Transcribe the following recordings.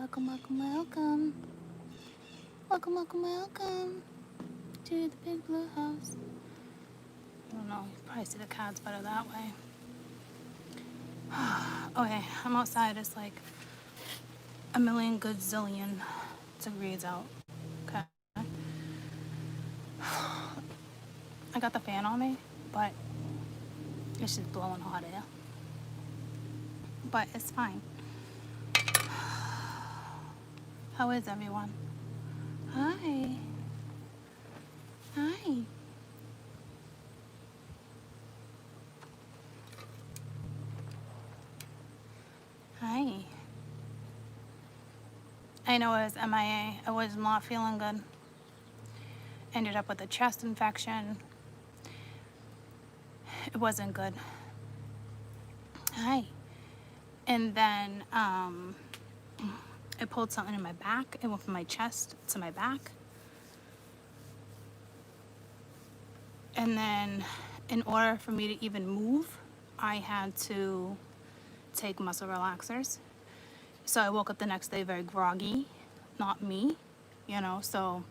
welcome, welcome, welcome. Welcome, welcome, welcome to the big blue house. I don't know, you probably see the cards better that way. Okay, I'm outside. It's like a million good zillion degrees out. Okay. I got the fan on me, but it's just blowing hot air. But it's fine. How is everyone? Hi. Hi. Hi. I know I was MIA. I was not feeling good. Ended up with a chest infection. It wasn't good. Hi. And then I pulled something in my back. It went from my chest to my back. And then in order for me to even move, I had to take muscle relaxers. So I woke up the next day very groggy, not me, you know, so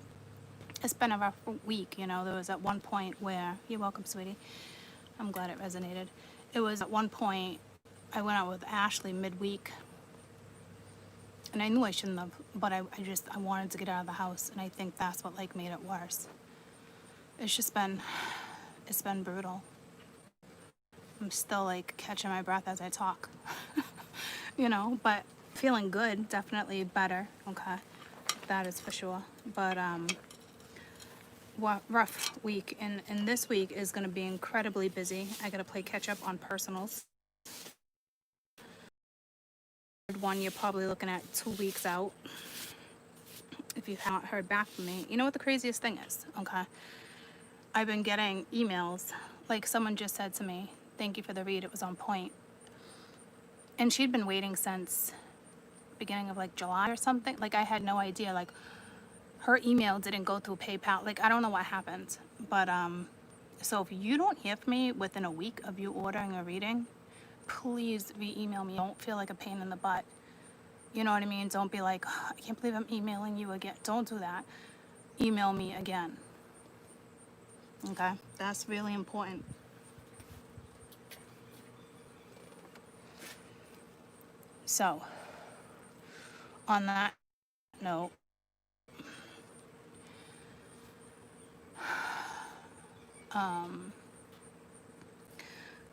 it's been a rough week, you know. There was at one point where, you're welcome, sweetie. I'm glad it resonated. It was at one point, I went out with Ashley midweek, and I knew I shouldn't have, but I wanted to get out of the house, and I think that's what like made it worse. It's been brutal. I'm still like catching my breath as I talk, you know, but feeling good, definitely better, okay, that is for sure. But rough week, and this week is going to be incredibly busy. I got to play catch up on personals. One, you're probably looking at 2 weeks out if you haven't heard back from me. You know what the craziest thing is, okay? I've been getting emails, like someone just said to me, thank you for the read, it was on point. And she'd been waiting since beginning of like July or something. Like I had no idea, like her email didn't go through PayPal. Like I don't know what happened, but so if you don't hear from me within a week of you ordering a reading, please re-email me. Don't feel like a pain in the butt. You know what I mean? Don't be like, oh, I can't believe I'm emailing you again. Don't do that. Email me again. Okay? That's really important. So, on that note,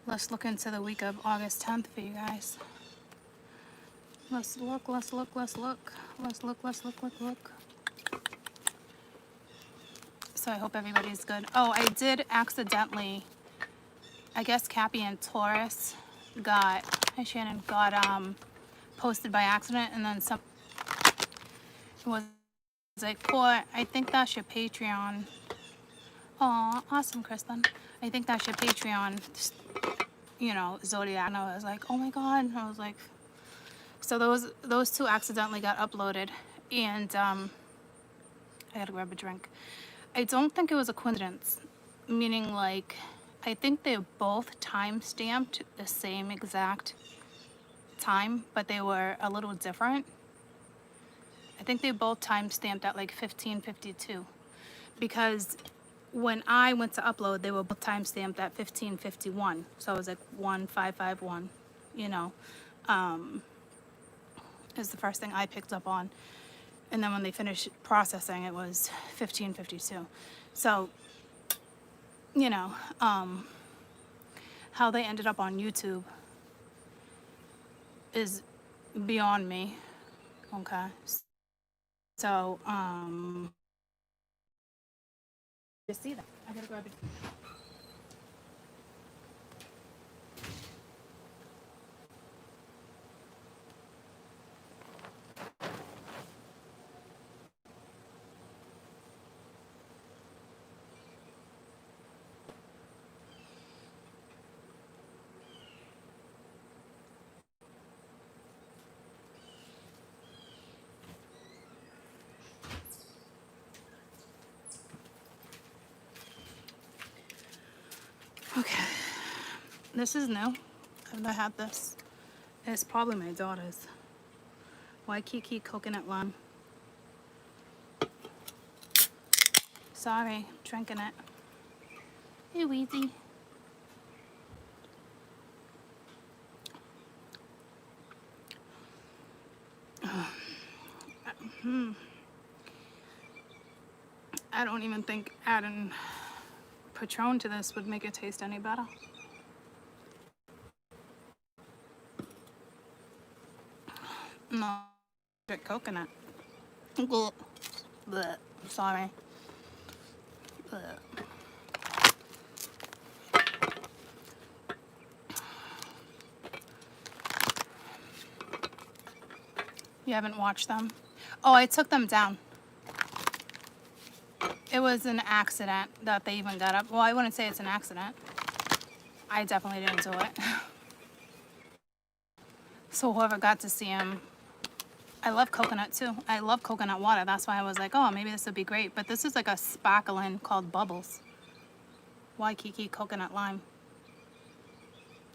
let's look into the week of August 10th for you guys. Let's look. So I hope everybody's good. Oh, I did accidentally, I guess Cappy and Taurus got, hi Shannon, got posted by accident, and then some was like, Court, I think that's your Patreon. Oh, awesome, Kristen. I think that's your Patreon, you know, Zodiac. And I was like, oh my God. And I was like, so those two accidentally got uploaded, and I gotta grab a drink. I don't think it was a coincidence, meaning like, I think they're both time-stamped the same exact time, but they were a little different. I think they both time-stamped at like 15:52, because when I went to upload, they were both time-stamped at 15:51. So I was like 1551, you know, is the first thing I picked up on. And then when they finished processing, it was 15:52. So, you know, how they ended up on YouTube is beyond me. Okay. So, just see that. I gotta grab it. Okay, this is new. I've never had this. It's probably my daughter's. Waikiki coconut lime. Sorry, drinking it. Hey, Weezy. I don't even think adding Patron to this would make it taste any better. No, coconut. Blech. Blech. Sorry. Blech. You haven't watched them? Oh, I took them down. It was an accident that they even got up. Well, I wouldn't say it's an accident. I definitely didn't do it. So whoever got to see him, I love coconut too. I love coconut water. That's why I was like, oh, maybe this would be great. But this is like a sparkling called Bubbles. Waikiki coconut lime.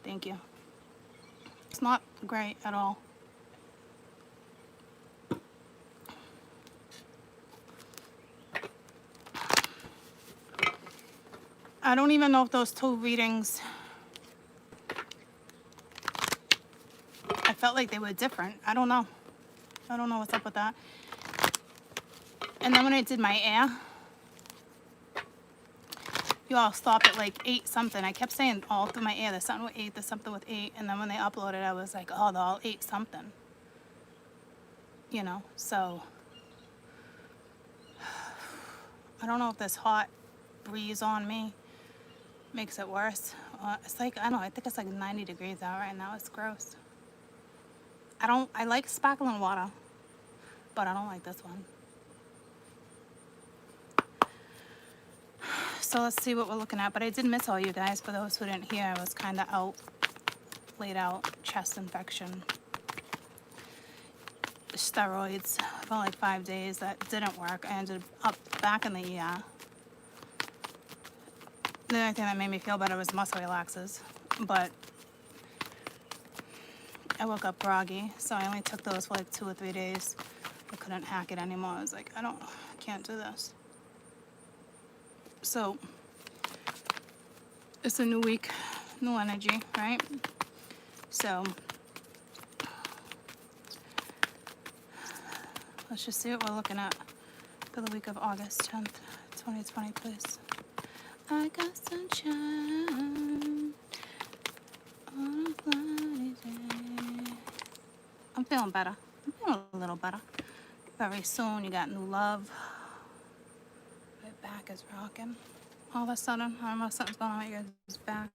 Thank you. It's not great at all. I don't even know if those two readings, I felt like they were different. I don't know. I don't know what's up with that. And then when I did my air, you all stopped at like 8 something. I kept saying all through my air, there's something with 8, there's something with 8. And then when they uploaded, I was like, oh, they're all 8 something. You know, so I don't know if this hot breeze on me makes it worse. It's like, I don't know, I think it's like 90 degrees out right now. It's gross. I like sparkling water, but I don't like this one. So let's see what we're looking at. But I did miss all you guys. For those who didn't hear, I was kind of out, laid out, chest infection, steroids for like 5 days. That didn't work. I ended up back in the ER. The only thing that made me feel better was muscle relaxers, but I woke up groggy, so I only took those for like 2 or 3 days. I couldn't hack it anymore. I was like, I can't do this. So it's a new week, new energy, right? So let's just see what we're looking at for the week of August 10th, 2020, please. I got sunshine on a cloudy day. I'm feeling better. I'm feeling a little better. Very soon, you got new love. My back is rocking. All of a sudden, I don't know, something's going on with your guys' back.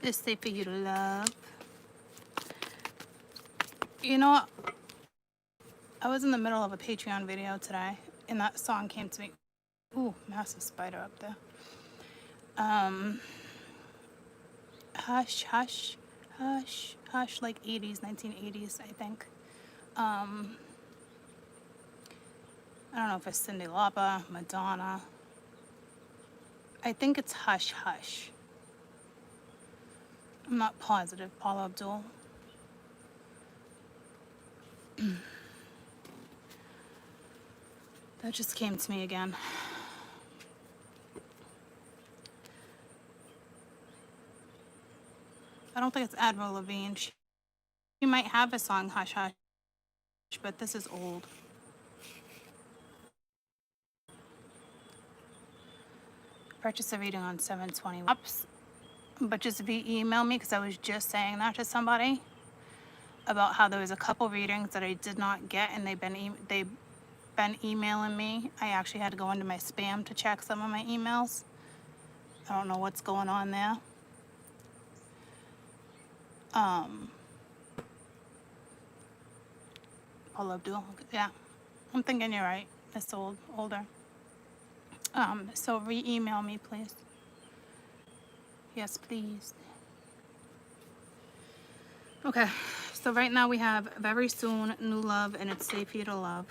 It's safe for you to love. You know what? I was in the middle of a Patreon video today, and that song came to me. Ooh, massive spider up there. Hush, hush, hush, hush, like 80s, 1980s, I think. I don't know if it's Cyndi Lauper, Madonna. I think it's Hush, Hush. I'm not positive. Paula Abdul. That just came to me again. I don't think it's Avril Lavigne. She might have a song, Hush Hush, but this is old. Purchase a reading on 7/20. But just email me, because I was just saying that to somebody about how there was a couple readings that I did not get, and they've been emailing me. I actually had to go into my spam to check some of my emails. I don't know what's going on there. Paula Abdul. Yeah, I'm thinking you're right. It's older. So re-email me, please. Yes, please. Okay, so right now we have very soon, new love, and it's safe for you to love.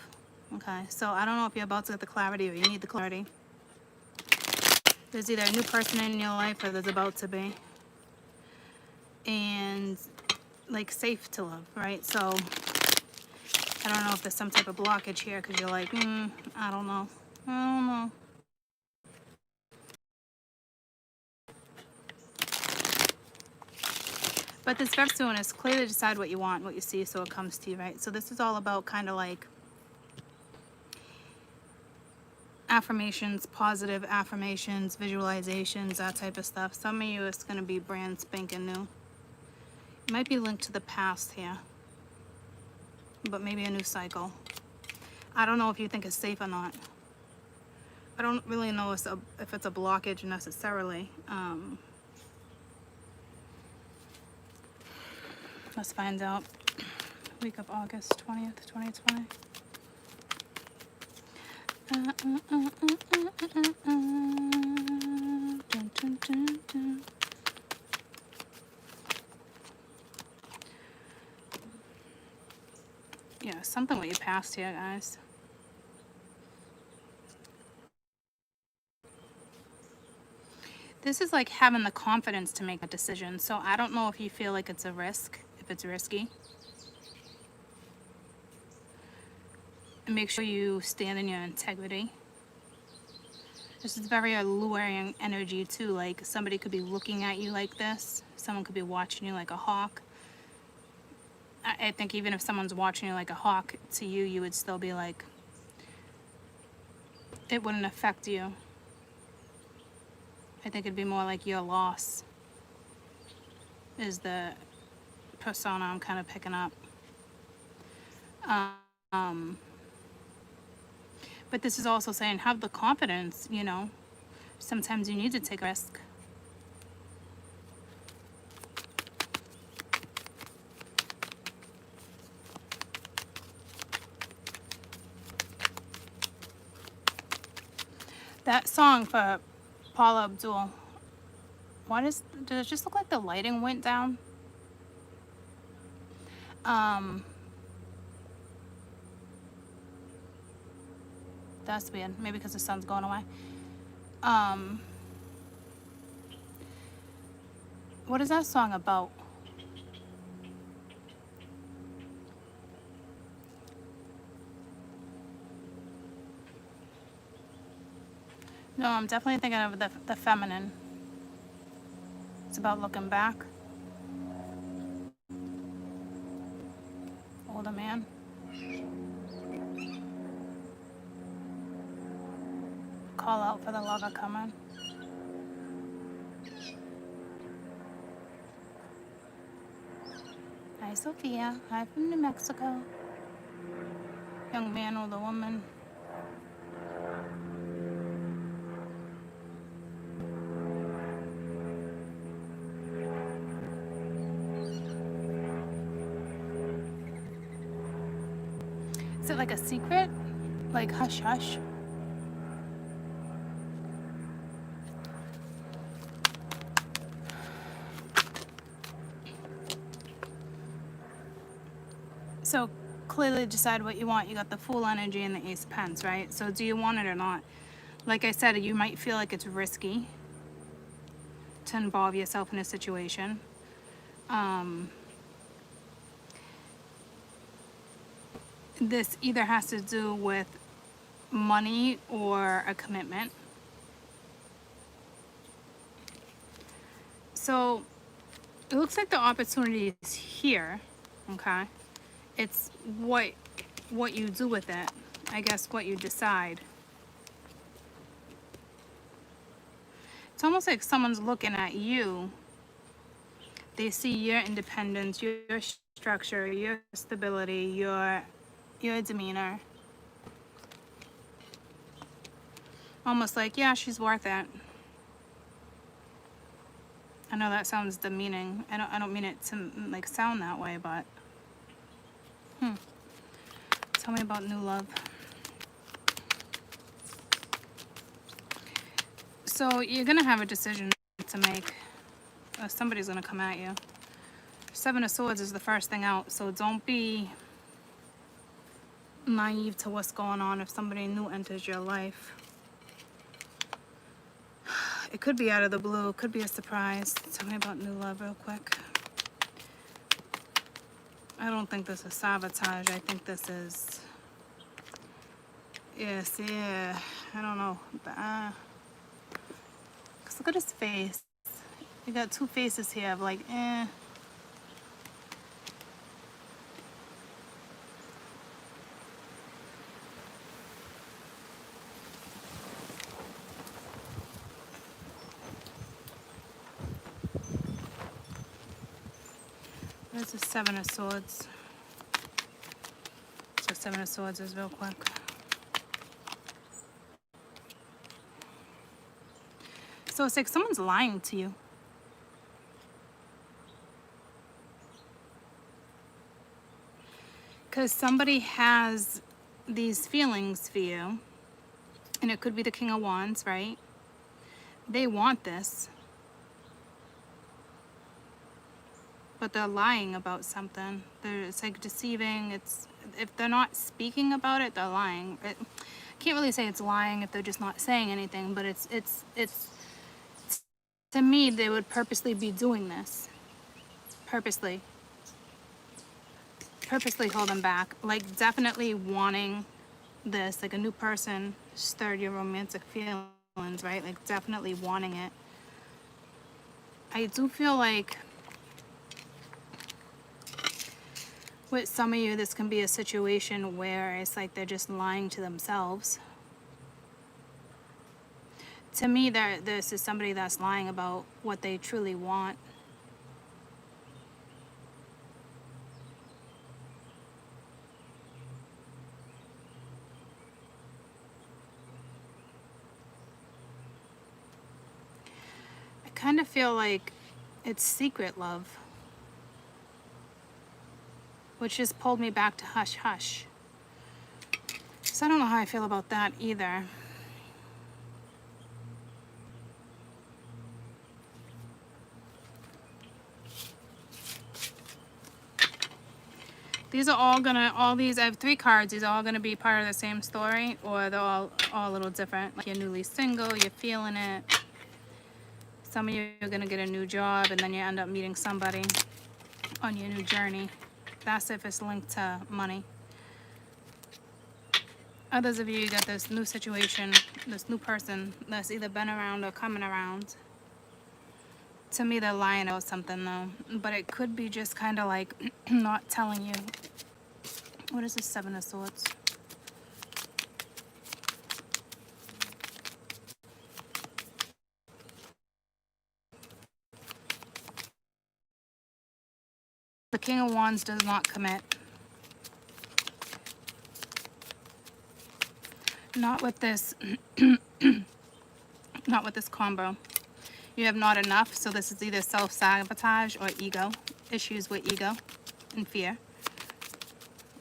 Okay, so I don't know if you're about to get the clarity or you need the clarity. There's either a new person in your life or there's about to be. And like safe to love, right? So I don't know if there's some type of blockage here because you're like, I don't know. I don't know. But this verse doing is clearly decide what you want, what you see, so it comes to you, right? So this is all about kind of like affirmations, positive affirmations, visualizations, that type of stuff. Some of you, it's going to be brand spanking new. It might be linked to the past here, but maybe a new cycle. I don't know if you think it's safe or not. I don't really know if it's a blockage necessarily. Let's find out. Week of August 20th, 2020. Dun, dun, dun, dun. Yeah, something with your past here, guys. This is like having the confidence to make a decision. So I don't know if you feel like it's a risk, if it's risky. And make sure you stand in your integrity. This is very alluring energy too. Like somebody could be looking at you like this. Someone could be watching you like a hawk. I think even if someone's watching you like a hawk, to you, you would still be like, it wouldn't affect you. I think it'd be more like your loss is the persona I'm kind of picking up. But this is also saying have the confidence, you know. Sometimes you need to take a risk. That song for Paula Abdul, does it just look like the lighting went down? That's weird. Maybe because the sun's going away. What is that song about? No, I'm definitely thinking of the feminine. It's about looking back. Older man. Call out for the lover coming. Hi, Sophia. Hi from New Mexico. Young man, older woman. Is it like a secret? Like hush hush? So clearly decide what you want. You got the Fool energy and the Ace of Pents, right? So do you want it or not? Like I said, you might feel like it's risky to involve yourself in a situation. This either has to do with money or a commitment. So it looks like the opportunity is here, okay? It's what you do with it. I guess what you decide. It's almost like someone's looking at you. They see your independence, your structure, your stability, your demeanor. Almost like, yeah, she's worth it. I know that sounds demeaning. I don't mean it to like sound that way, but tell me about new love. So you're gonna have a decision to make. Somebody's gonna come at you. Seven of Swords is the first thing out, so don't be naive to what's going on if somebody new enters your life. It could be out of the blue, it could be a surprise. Tell me about new love real quick. I don't think this is sabotage. I think this is... Yes, yeah. I don't know. Cause look at his face. You got two faces here of like, eh. There's the Seven of Swords. So Seven of Swords is real quick. So it's like someone's lying to you. Because somebody has these feelings for you. And it could be the King of Wands, right? They want this. But they're lying about something. It's like deceiving. It's, if they're not speaking about it, they're lying. I can't really say it's lying if they're just not saying anything, but it's to me, they would purposely be doing this. Purposely holding back. Like definitely wanting this, like a new person stirred your romantic feelings, right? Like definitely wanting it. I do feel like with some of you, this can be a situation where it's like they're just lying to themselves. To me, this is somebody that's lying about what they truly want. I kind of feel like it's secret love, which just pulled me back to hush hush. So I don't know how I feel about that either. These are all gonna, I have 3 cards, these are all gonna be part of the same story, or they're all a little different. Like you're newly single, you're feeling it. Some of you are gonna get a new job and then you end up meeting somebody on your new journey. That's if it's linked to money. Others of you got this new situation, this new person that's either been around or coming around. To me, they're lying about something though, but it could be just kind of like not telling you. What is the Seven of Swords? The King of Wands does not commit. Not with this, not with this combo. You have not enough, so this is either self-sabotage or ego. Issues with ego and fear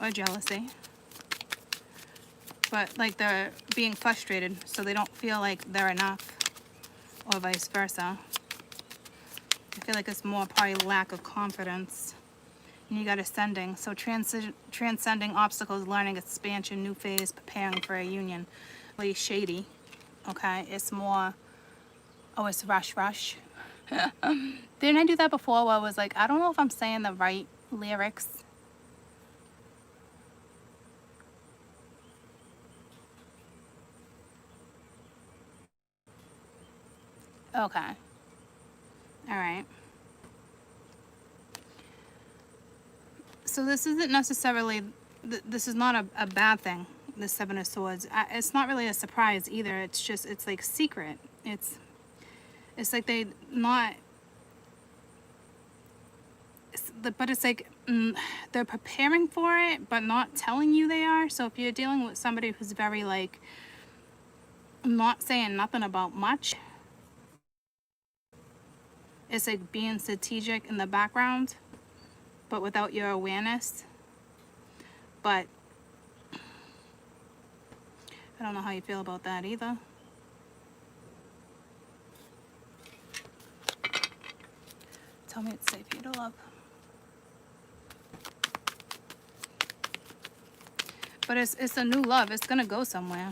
or jealousy. But like they're being frustrated, so they don't feel like they're enough, or vice versa. I feel like it's more probably lack of confidence. And you got ascending, so transcending obstacles, learning, expansion, new phase, preparing for a union. Really shady, okay? It's more, oh, it's rush, rush. Didn't I do that before where I was like, I don't know if I'm saying the right lyrics. Okay. All right. So this isn't necessarily, this is not a bad thing, the Seven of Swords. It's not really a surprise either. It's just, it's like secret. It's like they not, but it's like they're preparing for it, but not telling you they are. So if you're dealing with somebody who's very like, not saying nothing about much, it's like being strategic in the background, but without your awareness. But I don't know how you feel about that either. Tell me it's safe for you to love. But it's a new love. It's gonna go somewhere.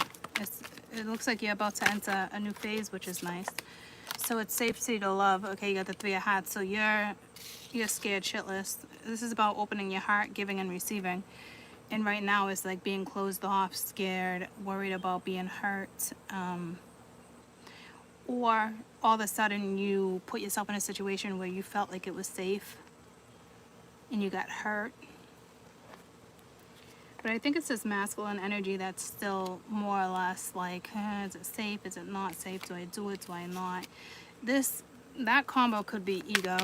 It looks like you're about to enter a new phase, which is nice. So it's safe for you to love. Okay, you got the Three of Hearts. So you're scared shitless. This is about opening your heart, giving and receiving. And right now it's like being closed off, scared, worried about being hurt. Or all of a sudden you put yourself in a situation where you felt like it was safe and you got hurt. But I think it's this masculine energy that's still more or less like, is it safe? Is it not safe? Do I do it? Do I not? That combo could be ego.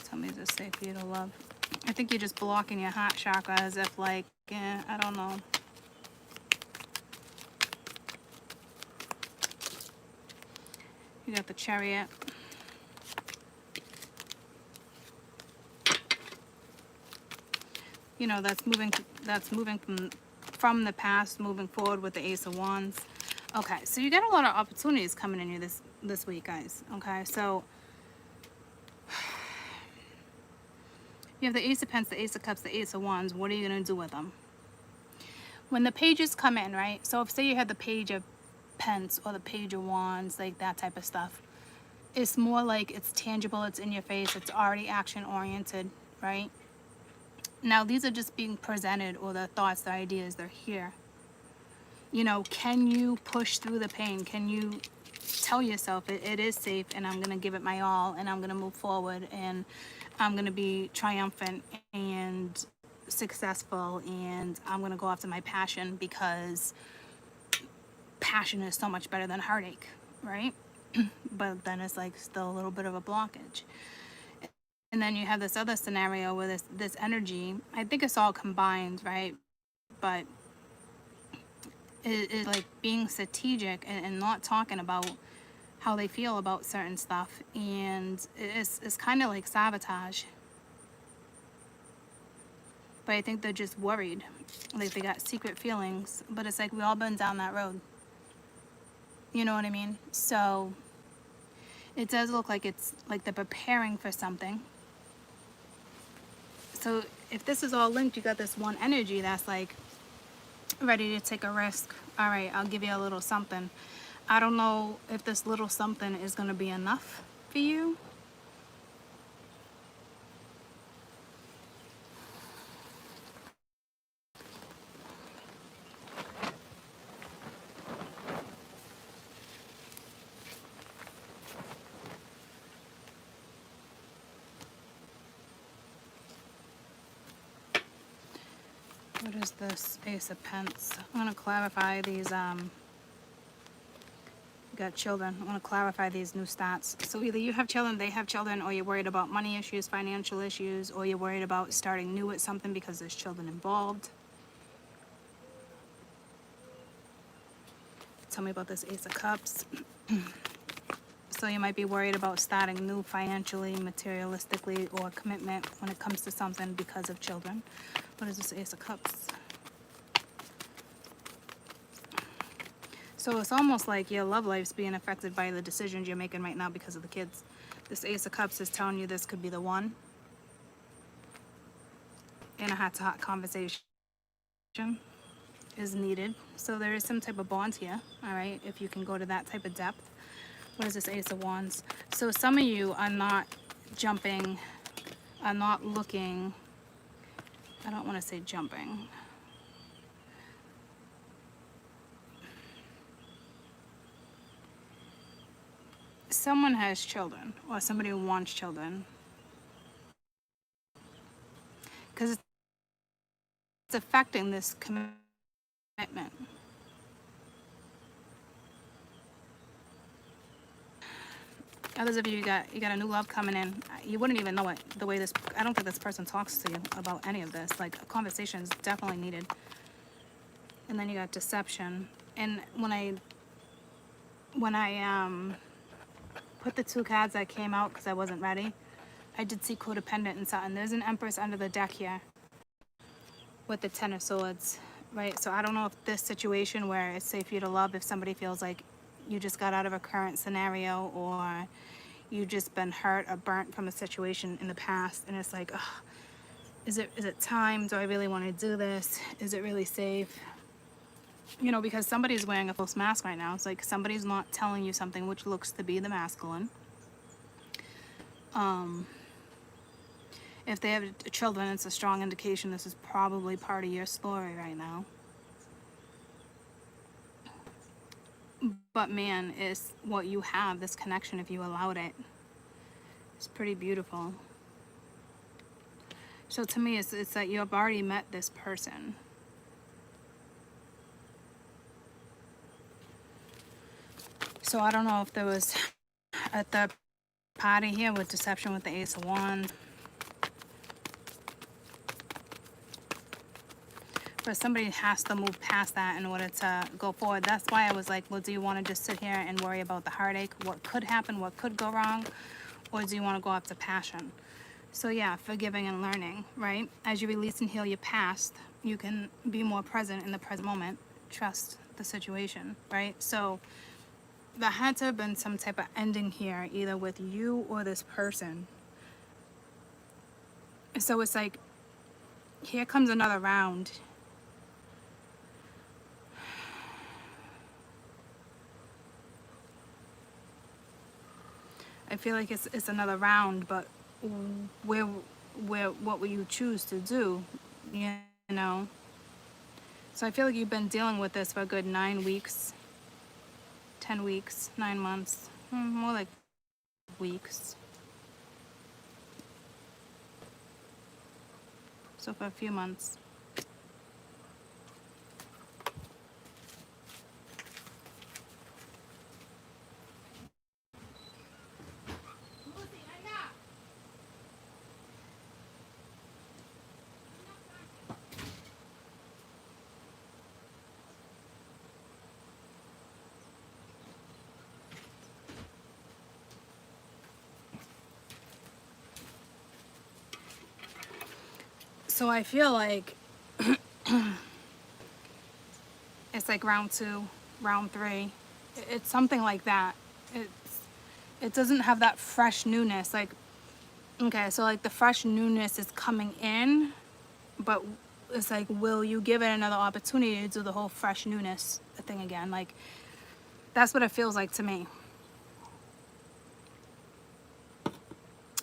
Tell me, is it safe for you to love? I think you're just blocking your heart chakra as if like, I don't know. You got the Chariot. You know, that's moving from the past, moving forward with the Ace of Wands. Okay, so you got a lot of opportunities coming in you this week, guys. Okay, so you have the Ace of Pence, the Ace of Cups, the Ace of Wands. What are you going to do with them? When the pages come in, right? So if say you had the Page of Pence or the Page of Wands, like that type of stuff. It's more like it's tangible, it's in your face, it's already action oriented, right? Now these are just being presented, or the thoughts, the ideas, they're here. You know, can you push through the pain? Can you tell yourself it is safe and I'm going to give it my all and I'm going to move forward and I'm going to be triumphant and successful and I'm going to go after my passion, because passion is so much better than heartache, right? But then it's like still a little bit of a blockage. And then you have this other scenario where this energy, I think it's all combined, right? But it is like being strategic and not talking about how they feel about certain stuff. And it's kind of like sabotage. But I think they're just worried. Like they got secret feelings. But it's like we all been down that road. You know what I mean? So it does look like it's like they're preparing for something. So if this is all linked, you got this one energy that's like ready to take a risk. All right, I'll give you a little something. I don't know if this little something is going to be enough for you. What is this Ace of Pence? I'm going to clarify these, you got children. I want to clarify these new stats. So either you have children, they have children, or you're worried about money issues, financial issues, or you're worried about starting new at something because there's children involved. Tell me about this Ace of Cups. So you might be worried about starting new financially, materialistically, or commitment when it comes to something because of children. What is this Ace of Cups? So it's almost like your love life's being affected by the decisions you're making right now because of the kids. This Ace of Cups is telling you this could be the one. And a heart-to-heart conversation is needed. So there is some type of bond here, all right, if you can go to that type of depth. What is this Ace of Wands? So some of you are not jumping, are not looking, I don't want to say jumping. Someone has children, or somebody who wants children. Because it's affecting this commitment. Others of you, you got a new love coming in. You wouldn't even know it the way this, I don't think this person talks to you about any of this. Like, a conversation is definitely needed. And then you got deception. And when I put the two cards that came out because I wasn't ready, I did see codependent and something. There's an Empress under the deck here with the Ten of Swords, right? So I don't know if this situation where it's safe for you to love, if somebody feels like you just got out of a current scenario, or you just been hurt or burnt from a situation in the past, and it's like, oh, is it time? Do I really want to do this? Is it really safe? You know, because somebody's wearing a false mask right now. It's like somebody's not telling you something which looks to be the masculine. If they have children, it's a strong indication this is probably part of your story right now. But man, is what you have, this connection, if you allowed it, it's pretty beautiful. So to me, it's that you have already met this person. So I don't know if there was a third party here with deception with the Ace of Wands. But somebody has to move past that in order to go forward. That's why I was like, well, do you want to just sit here and worry about the heartache, what could happen, what could go wrong? Or do you want to go up to passion? So yeah, forgiving and learning, right? As you release and heal your past, you can be more present in the present moment. Trust the situation, right? So there had to have been some type of ending here, either with you or this person. So it's like, here comes another round. I feel like it's another round, but what will you choose to do, you know? So I feel like you've been dealing with this for a good 9 weeks, 10 weeks, 9 months, more like weeks. So for a few months. So I feel like it's like round 2, round 3. It's something like that. It doesn't have that fresh newness. Like, okay, so like the fresh newness is coming in, but it's like, will you give it another opportunity to do the whole fresh newness thing again? Like, that's what it feels like to me.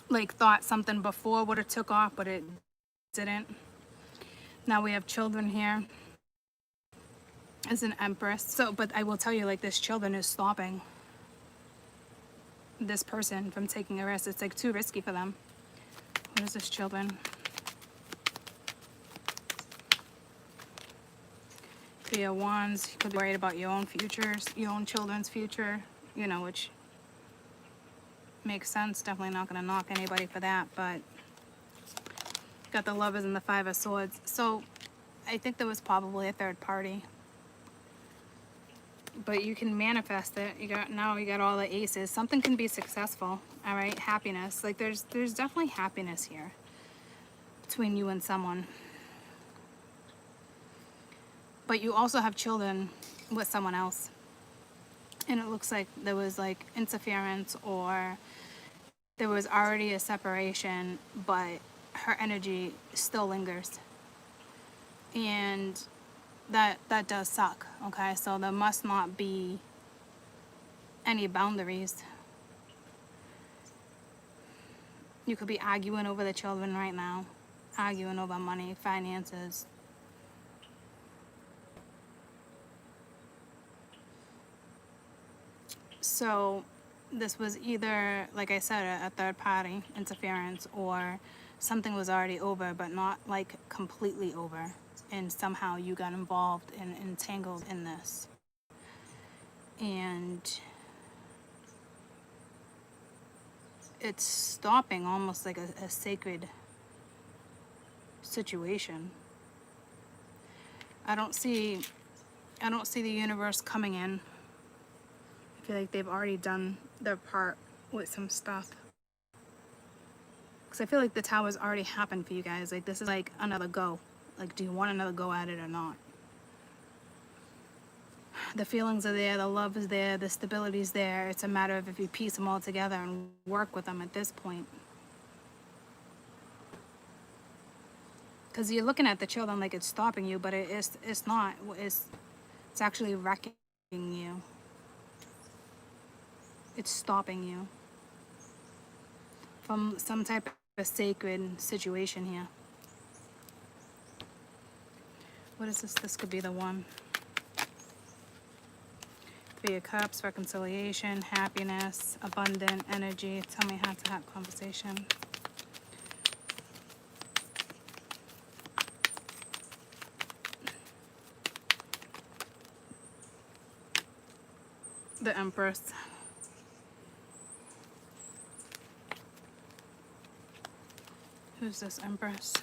Like, thought something before would have took off, but it didn't. Now we have children here as an empress. So, but I will tell you, like, this children is stopping this person from taking a risk. It's like too risky for them. What is this children? Three of Wands. You could be worried about your own futures, your own children's future, you know, which makes sense. Definitely not going to knock anybody for that, but got the Lovers and the Five of Swords. So I think there was probably a third party, but you can manifest it. You got all the aces. Something can be successful. All right, happiness. Like there's definitely happiness here between you and someone. But you also have children with someone else, and it looks like there was like interference, or there was already a separation, but her energy still lingers, and that does suck. Okay, so there must not be any boundaries. You could be arguing over the children right now, arguing over money, finances. So this was either, like I said, a third party interference, or something was already over but not like completely over, and somehow you got involved and entangled in this. And it's stopping almost like a sacred situation. I don't see the universe coming in. I feel like they've already done their part with some stuff. Because I feel like the Tower's already happened for you guys. Like, this is like another go. Like, do you want another go at it or not? The feelings are there, the love is there, the stability is there. It's a matter of if you piece them all together and work with them at this point. Because you're looking at the children like it's stopping you, but it's not. It's actually wrecking you. It's stopping you from some type of sacred situation here. What is this? This could be the one. Three of Cups, reconciliation, happiness, abundant energy. Tell me how to have conversation. The Empress. Who's this Empress?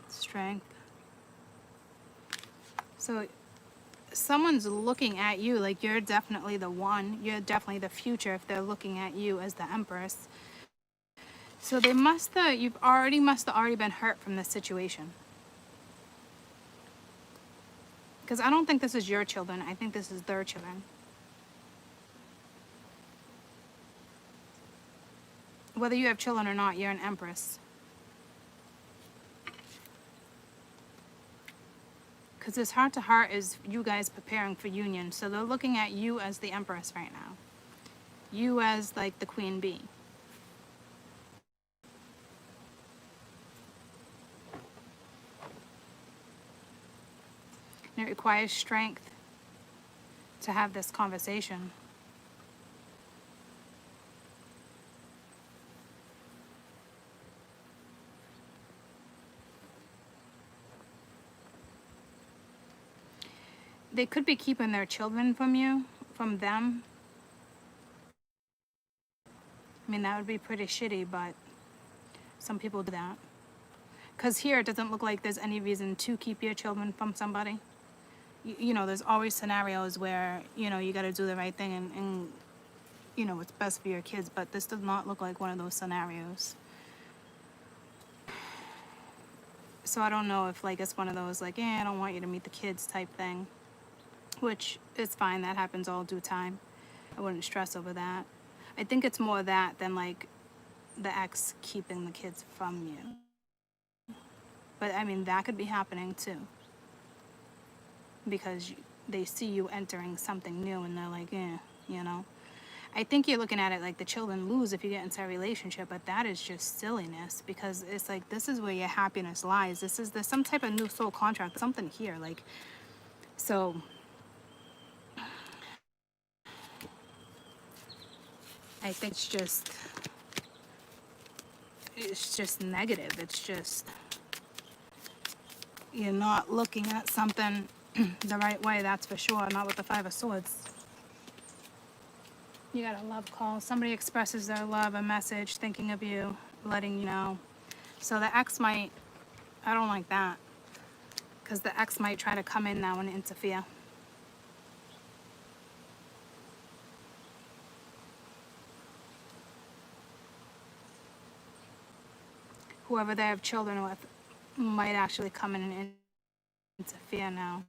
Strength. So someone's looking at you like you're definitely the one. You're definitely the future if they're looking at you as the Empress. So they must have, must have already been hurt from this situation. Because I don't think this is your children. I think this is their children. Whether you have children or not, you're an Empress. Because this heart to heart is you guys preparing for union. So they're looking at you as the Empress right now. You as like the Queen Bee. And it requires strength to have this conversation. They could be keeping their children from you, from them. I mean, that would be pretty shitty, but some people do that. Because here, it doesn't look like there's any reason to keep your children from somebody. You know, there's always scenarios where, you know, you got to do the right thing and, you know, it's best for your kids. But this does not look like one of those scenarios. So I don't know if, like, it's one of those, like, I don't want you to meet the kids type thing. Which is fine. That happens all due time. I wouldn't stress over that. I think it's more that than, like, the ex keeping the kids from you. But, I mean, that could be happening, too. Because they see you entering something new and they're like, you know. I think you're looking at it like the children lose if you get into a relationship, but that is just silliness because it's like, this is where your happiness lies. There's some type of new soul contract, something here, like, so I think it's just negative. It's just, you're not looking at something the right way, that's for sure. Not with the Five of Swords. You got a love call. Somebody expresses their love, a message, thinking of you, letting you know. So the ex might, I don't like that. Because the ex might try to come in now and interfere. Whoever they have children with might actually come in and interfere now.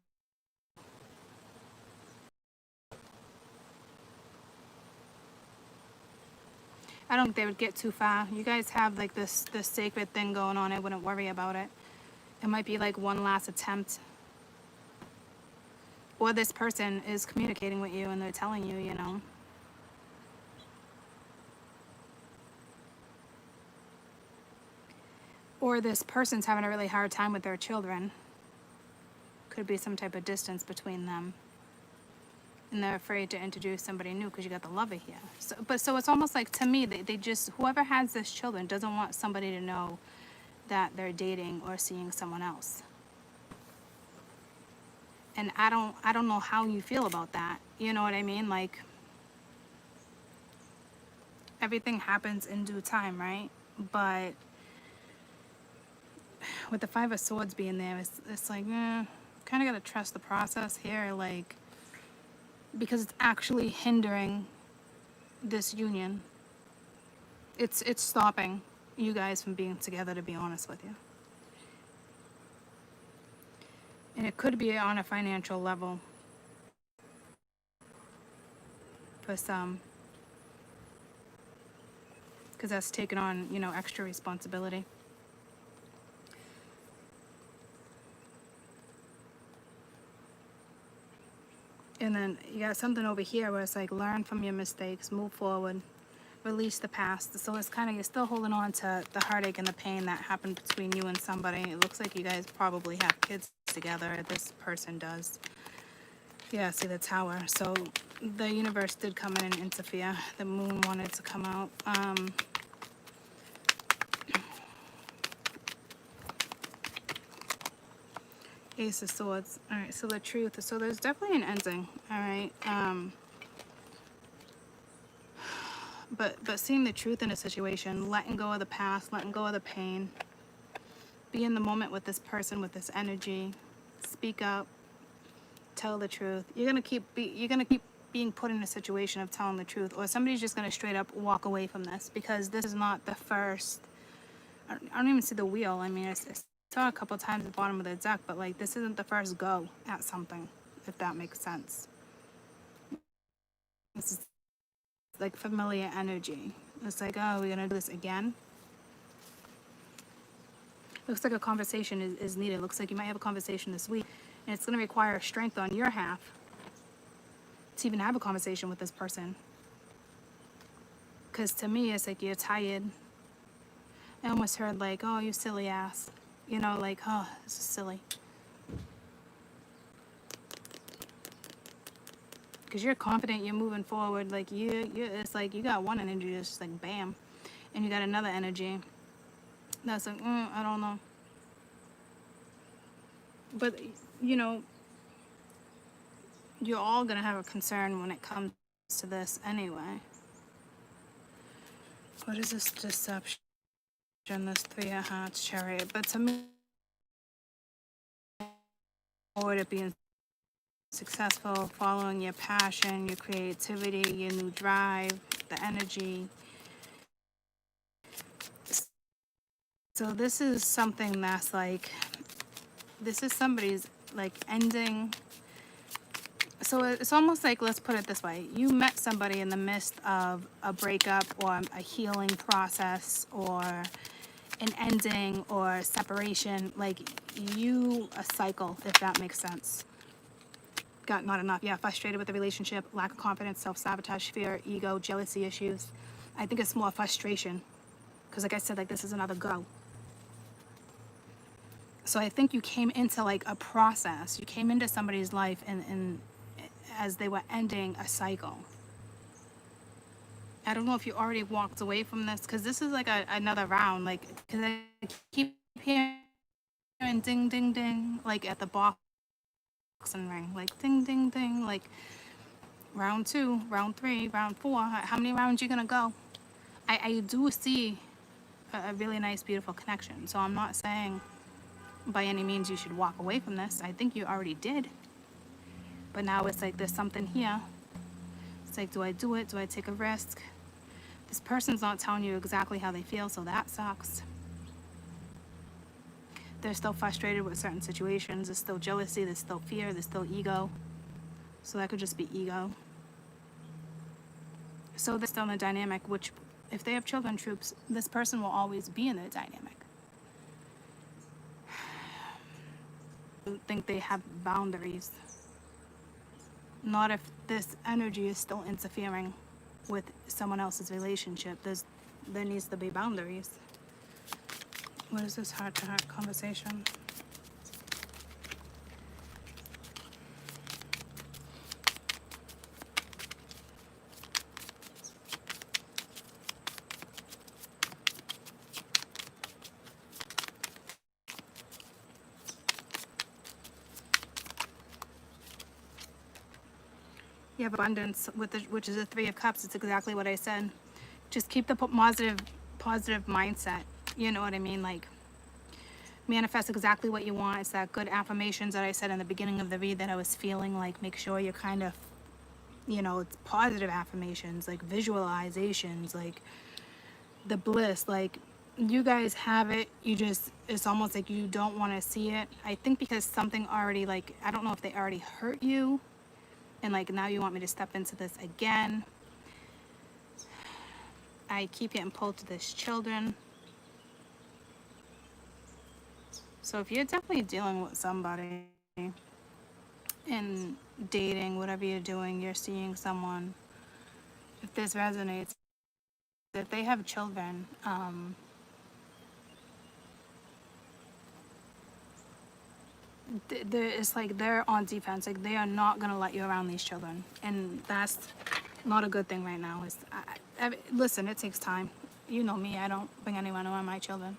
I don't think they would get too far. You guys have like this sacred thing going on. I wouldn't worry about it. It might be like one last attempt. Or this person is communicating with you and they're telling you, you know. Or this person's having a really hard time with their children. Could be some type of distance between them. And they're afraid to introduce somebody new because you got the lover here. So it's almost like, to me, they just, whoever has this children doesn't want somebody to know that they're dating or seeing someone else. And I don't know how you feel about that. You know what I mean? Like, everything happens in due time, right? But with the Five of Swords being there, it's like, kind of got to trust the process here, like, because it's actually hindering this union. It's stopping you guys from being together, to be honest with you. And it could be on a financial level for some, because that's taken on, you know, extra responsibility. And then you got something over here where it's like, learn from your mistakes, move forward, release the past. So it's kind of, you're still holding on to the heartache and the pain that happened between you and somebody. It looks like you guys probably have kids together. This person does. Yeah, see the Tower. So the universe did come in and interfere. The moon wanted to come out. Ace of Swords. All right, so the truth. So there's definitely an ending. All right. But seeing the truth in a situation, letting go of the past, letting go of the pain, be in the moment with this person, with this energy, speak up, tell the truth. You're gonna keep being put in a situation of telling the truth, or somebody's just gonna straight up walk away from this, because this is not the first. I don't even see the wheel. I mean, I saw a couple times at the bottom of the deck, but like, this isn't the first go at something, if that makes sense. This is like familiar energy. It's like, oh, we're gonna do this again. Looks like a conversation is needed. Looks like you might have a conversation this week, and it's gonna require strength on your half to even have a conversation with this person. Because to me, it's like you're tired. I almost heard like, oh, you silly ass. You know, like, oh, this is silly. Because you're confident, you're moving forward. Like, it's like you got one energy that's just like, bam. And you got another energy that's like, I don't know. But, you know, you're all going to have a concern when it comes to this anyway. What is this deception? This Three of Hearts, Chariot. But to me, forward at being successful, following your passion, your creativity, your new drive, the energy. So this is something that's like, this is somebody's like ending. So it's almost like, let's put it this way. You met somebody in the midst of a breakup or a healing process or an ending or separation, like a cycle, if that makes sense. Got not enough. Yeah, frustrated with the relationship, lack of confidence, self-sabotage, fear, ego, jealousy issues. I think it's more frustration. Because like I said, like this is another go. So I think you came into like a process. You came into somebody's life and as they were ending a cycle. I don't know if you already walked away from this, because this is like another round. Like, because I keep hearing ding, ding, ding, like at the boxing ring. Like, ding, ding, ding. Like, round 2, round 3, round 4. How many rounds you going to go? I do see a really nice, beautiful connection. So I'm not saying by any means you should walk away from this. I think you already did. But now it's like there's something here. It's like, do I do it? Do I take a risk? This person's not telling you exactly how they feel, so that sucks. They're still frustrated with certain situations. There's still jealousy, there's still fear, there's still ego. So that could just be ego. So they're still in a dynamic, which if they have children, troops, this person will always be in a dynamic. I think they have boundaries. Not if this energy is still interfering with someone else's relationship. There needs to be boundaries. What is this heart-to-heart conversation? You have abundance, which is a 3 of Cups. It's exactly what I said. Just keep the positive mindset. You know what I mean? Like, manifest exactly what you want. It's that good affirmations that I said in the beginning of the read that I was feeling. Like, make sure you're kind of, you know, it's positive affirmations, like visualizations, like the bliss. Like, you guys have it. It's almost like you don't want to see it. I think because something already, like, I don't know if they already hurt you. And like, now you want me to step into this again. I keep getting pulled to this children. So if you're definitely dealing with somebody, in dating, whatever you're doing, you're seeing someone, if this resonates, if they have children, it's like they're on defense. Like they are not gonna let you around these children, and that's not a good thing right now. Listen, it takes time. You know me. I don't bring anyone around my children.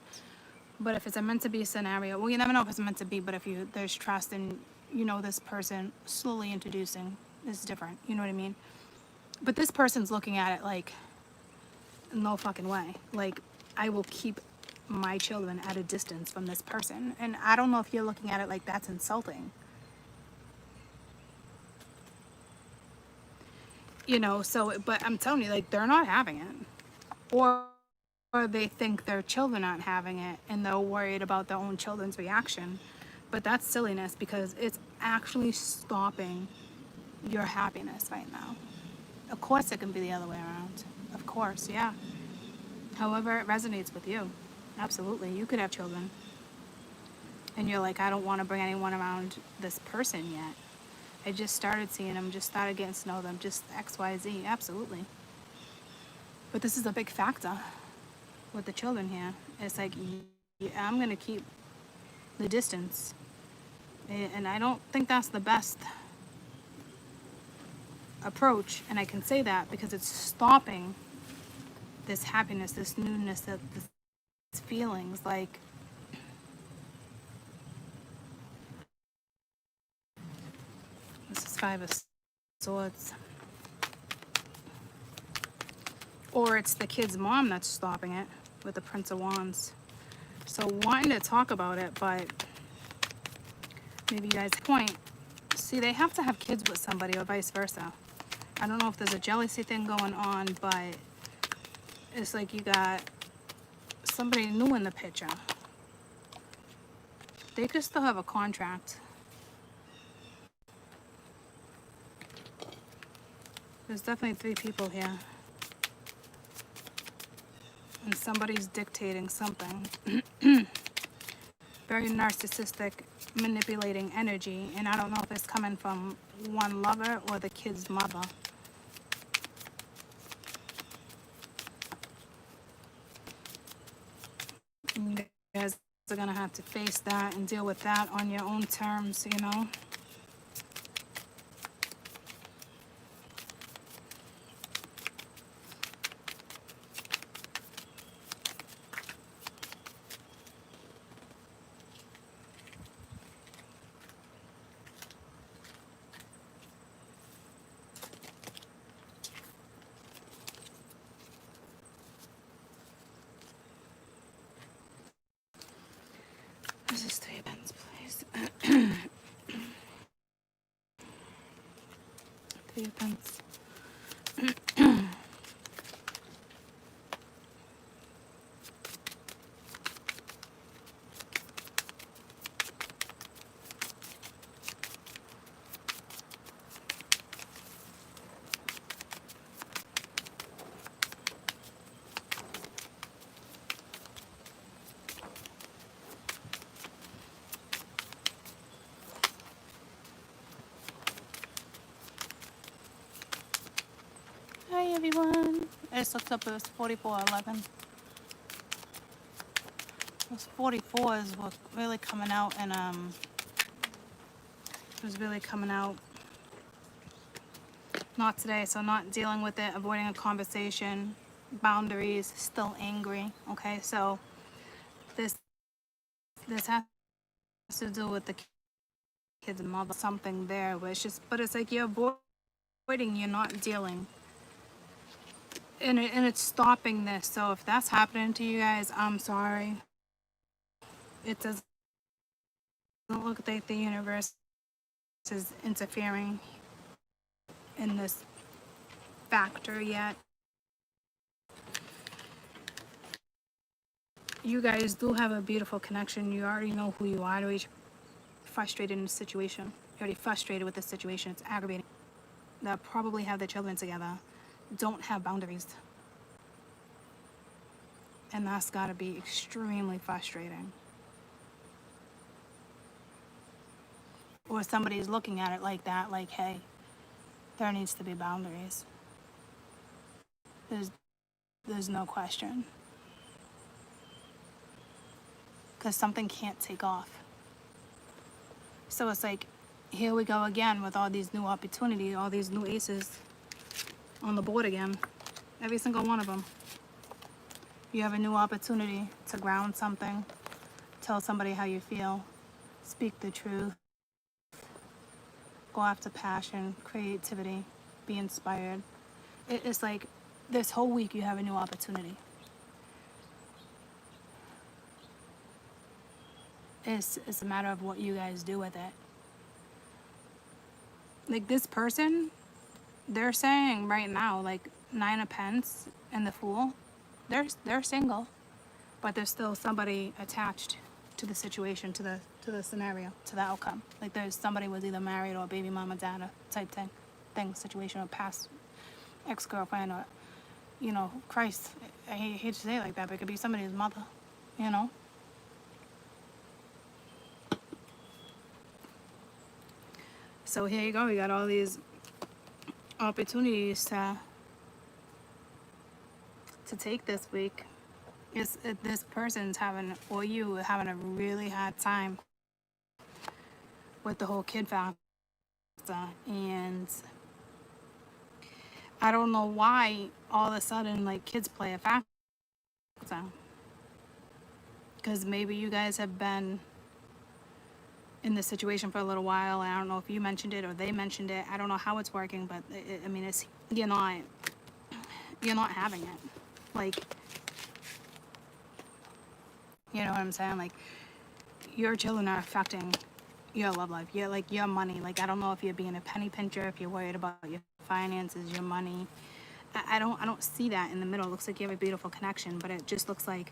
But if it's a meant to be scenario, well, you never know if it's meant to be. But if there's trust and you know this person slowly introducing is different. You know what I mean? But this person's looking at it like, no fucking way. Like, I will keep my children at a distance from this person. And I don't know if you're looking at it like that's insulting. You know, so, but I'm telling you, like, they're not having it. Or they think their children aren't having it and they're worried about their own children's reaction. But that's silliness because it's actually stopping your happiness right now. Of course, it can be the other way around. Of course, yeah. However, it resonates with you. Absolutely. You could have children. And you're like, I don't want to bring anyone around this person yet. I just started seeing them, just started getting to know them, just XYZ. Absolutely. But this is a big factor with the children here. It's like, I'm going to keep the distance. And I don't think that's the best approach. And I can say that because it's stopping this happiness, this newness, this feelings. Like, this is Five of Swords. Or it's the kid's mom that's stopping it with the Prince of Wands. So wanting to talk about it, but maybe you guys point. See, they have to have kids with somebody or vice versa. I don't know if there's a jealousy thing going on, but it's like you got somebody new in the picture. They could still have a contract. There's definitely 3 people here. And somebody's dictating something. Very narcissistic, manipulating energy. And I don't know if it's coming from one lover or the kid's mother. And you guys are going to have to face that and deal with that on your own terms, you know. This is 3 of Pentacles, please. 3 of Pentacles. Hi everyone. I just looked up, it was 4411. Those 44s were really coming out, and it was really coming out not today, so not dealing with it, avoiding a conversation, boundaries, still angry. Okay, so this has to do with the kid's mother, something there, but it's like you're avoiding, you're not dealing. And it's stopping this. So if that's happening to you guys, I'm sorry. It doesn't look like the universe is interfering in this factor yet. You guys do have a beautiful connection. You already know who you are to each. Frustrated in the situation. You're already frustrated with the situation. It's aggravating. They'll probably have their children together. Don't have boundaries. And that's got to be extremely frustrating. or somebody's looking at it like that, like, hey, there needs to be boundaries. There's no question. Because something can't take off. So it's like, here we go again with all these new opportunities, all these new aces on the board again. Every single one of them. You have a new opportunity to ground something, tell somebody how you feel, speak the truth, go after passion, creativity, be inspired. It's like this whole week you have a new opportunity. It's a matter of what you guys do with it. Like this person, they're saying right now, like Nine of Pence and the Fool, they're single, but there's still somebody attached to the situation, to the scenario, to the outcome. Like there's somebody was either married or baby mama, dad type thing, situation, or past ex-girlfriend, or Christ, I hate to say it like that, but it could be somebody's mother, So here you go. We got all these opportunities to take this week. This person's having, or you having, a really hard time with the whole kid factor, and I don't know why all of a sudden like kids play a factor. Because maybe you guys have been in this situation for a little while. I don't know if you mentioned it or they mentioned it. I don't know how it's working, but it's you're not having it. Like, you know what I'm saying? Like, your children are affecting your love life. You're like your money. Like, I don't know if you're being a penny pincher, if you're worried about your finances, your money. I don't see that in the middle. It looks like you have a beautiful connection, but it just looks like,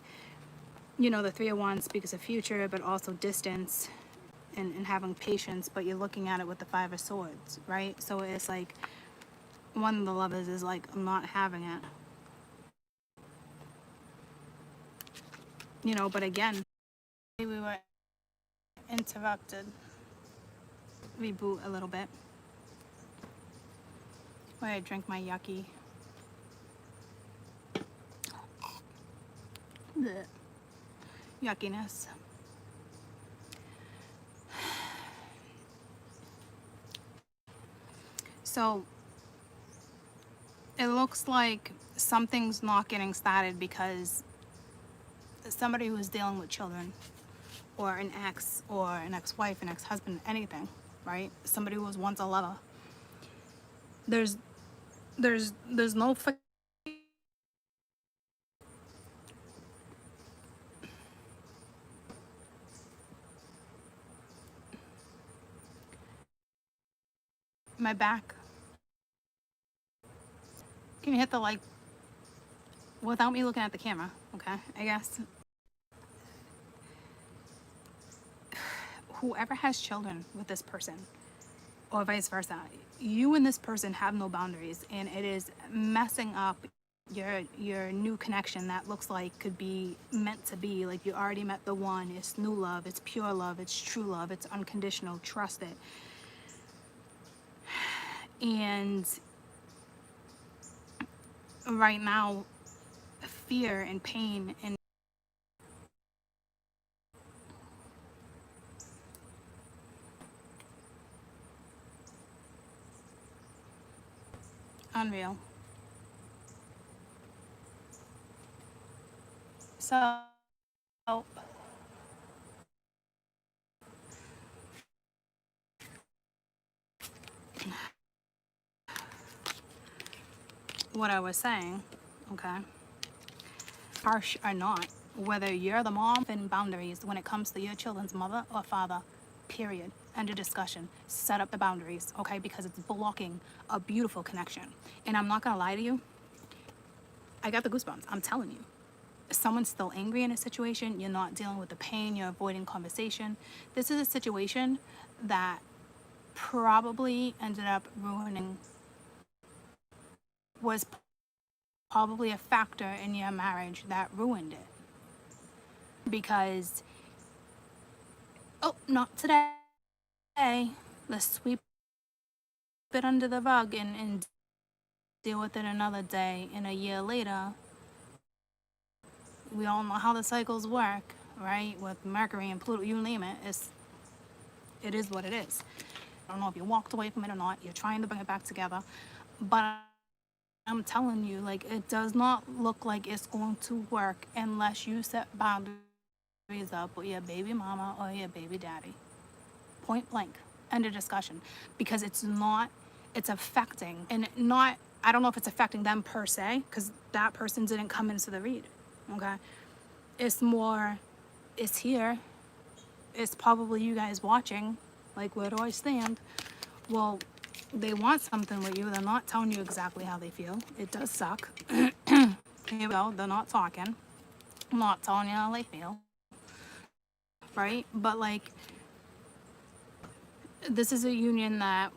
the Three of Wands speaks of future, but also distance and having patience, but you're looking at it with the Five of Swords, right? So it's like one of the lovers is like, I'm not having it. But again, we were interrupted. Reboot a little bit. Where I drink my yucky. Blech. Yuckiness. So it looks like something's not getting started because somebody who's dealing with children, or an ex, or an ex-wife, an ex-husband, anything, right? Somebody who was once a lover. There's no my back. Can you hit the like without me looking at the camera? Okay, I guess. Whoever has children with this person, or vice versa, you and this person have no boundaries, and it is messing up your new connection that looks like could be meant to be. Like, you already met the one. It's new love, it's pure love, it's true love, it's unconditional, trust it. And right now, fear and pain and unreal. So what I was saying, okay, harsh or not, whether you're the mom and boundaries when it comes to your children's mother or father, period. End of discussion. Set up the boundaries, okay, because it's blocking a beautiful connection. And I'm not gonna lie to you, I got the goosebumps. I'm telling you, someone's still angry in a situation. You're not dealing with the pain. You're avoiding conversation. This is a situation that probably ended up ruining, was probably a factor in your marriage that ruined it. Because, oh, not today. let's sweep it under the rug and deal with it another day. And a year later, we all know how the cycles work, right? With Mercury and Pluto, you name it. It is what it is. I don't know if you walked away from it or not. You're trying to bring it back together. But I'm telling you, like, it does not look like it's going to work unless you set boundaries up with your baby mama or your baby daddy. Point blank. End of discussion. Because it's affecting, and not, I don't know if it's affecting them per se, because that person didn't come into the read. Okay? It's more, it's here. It's probably you guys watching. Like, where do I stand? Well, they want something with you. They're not telling you exactly how they feel. It does suck. Here we go. They're not talking. I'm not telling you how they feel. Right? But, like, this is a union that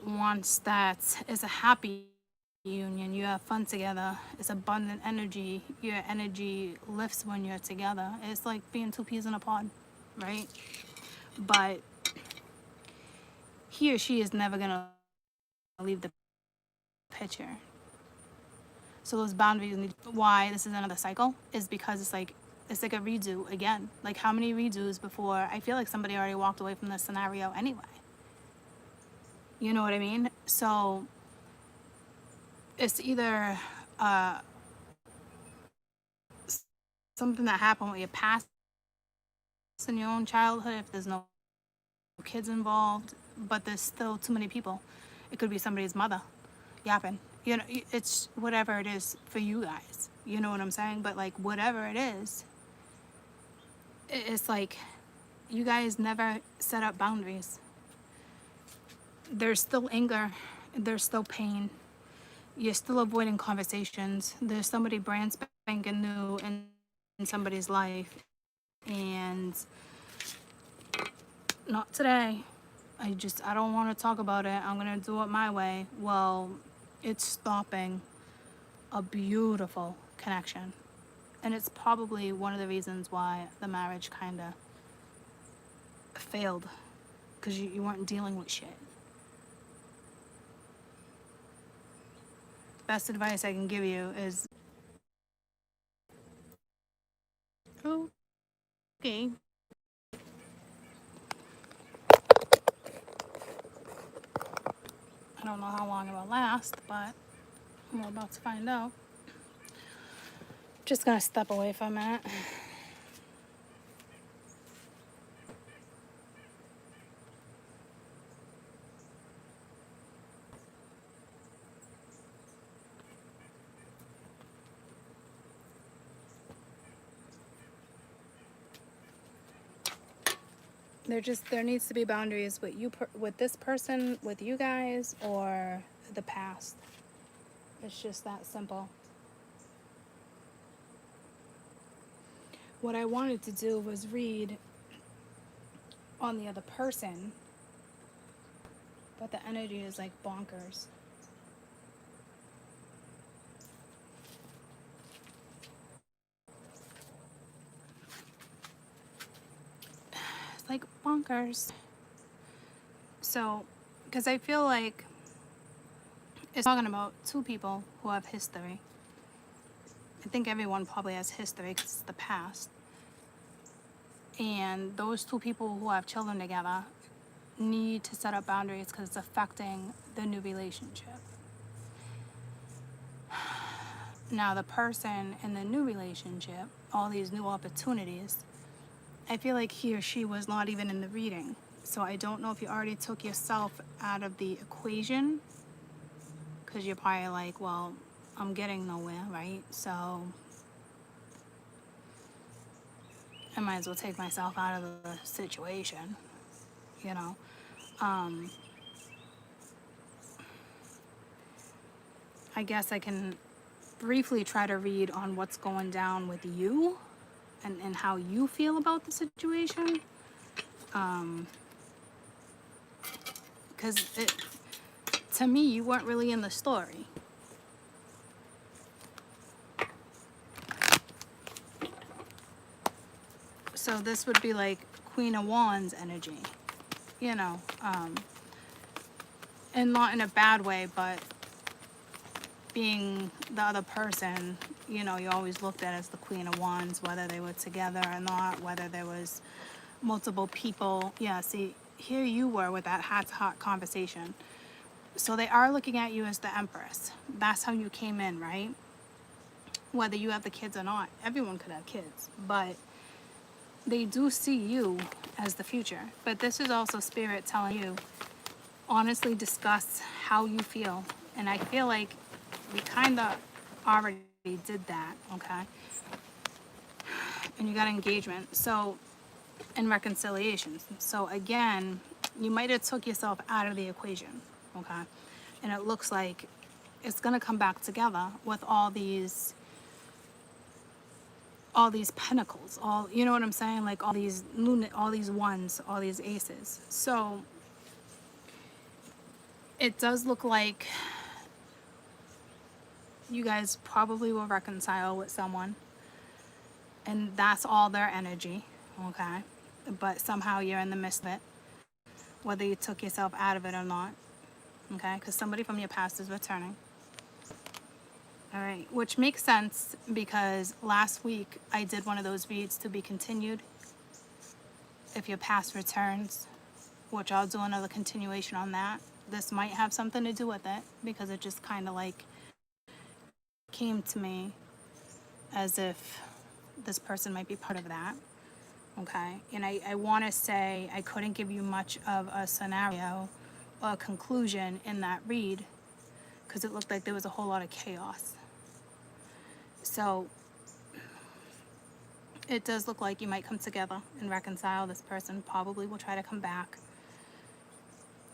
is a happy union. You have fun together. It's abundant energy. Your energy lifts when you're together. It's like being two peas in a pod, right? But he or she is never gonna leave the picture. So those boundaries need, why this is another cycle is because it's like a redo again. Like, how many redos before? I feel like somebody already walked away from this scenario anyway. You know what I mean? So it's either something that happened with your past in your own childhood, if there's no kids involved, but there's still too many people. It could be somebody's mother yapping. You know, it's whatever it is for you guys. You know what I'm saying? But, like, whatever it is, it's like you guys never set up boundaries. There's still anger. There's still pain. You're still avoiding conversations. There's somebody brand spanking new in somebody's life. And not today. I don't want to talk about it. I'm going to do it my way. Well, it's stopping a beautiful connection. And it's probably one of the reasons why the marriage kind of failed. Because you weren't dealing with shit. Best advice I can give you is, okay. I don't know how long it will last, but we're about to find out. Just gonna step away for a minute. There needs to be boundaries with you, with this person, with you guys, or the past. It's just that simple. What I wanted to do was read on the other person, but the energy is like bonkers. It's like bonkers. So, because I feel like it's talking about two people who have history. I think everyone probably has history because it's the past. And those two people who have children together need to set up boundaries because it's affecting the new relationship. Now, the person in the new relationship, all these new opportunities, I feel like he or she was not even in the reading. So I don't know if you already took yourself out of the equation, because you're probably like, well, I'm getting nowhere, right? So I might as well take myself out of the situation, you know. I guess I can briefly try to read on what's going down with you and how you feel about the situation. Because to me, you weren't really in the story. So this would be like Queen of Wands energy, you know. and not in a bad way, but being the other person, you know, you always looked at as the Queen of Wands, whether they were together or not, whether there was multiple people. Yeah, see, here you were with that heart-to-heart conversation. So they are looking at you as the Empress. That's how you came in, right? Whether you have the kids or not, everyone could have kids, but they do see you as the future. But this is also Spirit telling you, honestly discuss how you feel. And I feel like we kind of already did that, okay? And you got engagement. So, and reconciliations. So again, you might have took yourself out of the equation, okay? And it looks like it's gonna come back together with all these pentacles, all, you know what I'm saying? Like all these ones, all these aces. So it does look like you guys probably will reconcile with someone, and that's all their energy, okay? But somehow you're in the midst of it, whether you took yourself out of it or not, okay? Because somebody from your past is returning. All right, which makes sense because last week I did one of those reads to be continued. If your past returns, which I'll do another continuation on that. This might have something to do with it because it just kind of like came to me as if this person might be part of that, okay? And I want to say I couldn't give you much of a scenario or a conclusion in that read because it looked like there was a whole lot of chaos. So it does look like you might come together and reconcile. This person probably will try to come back.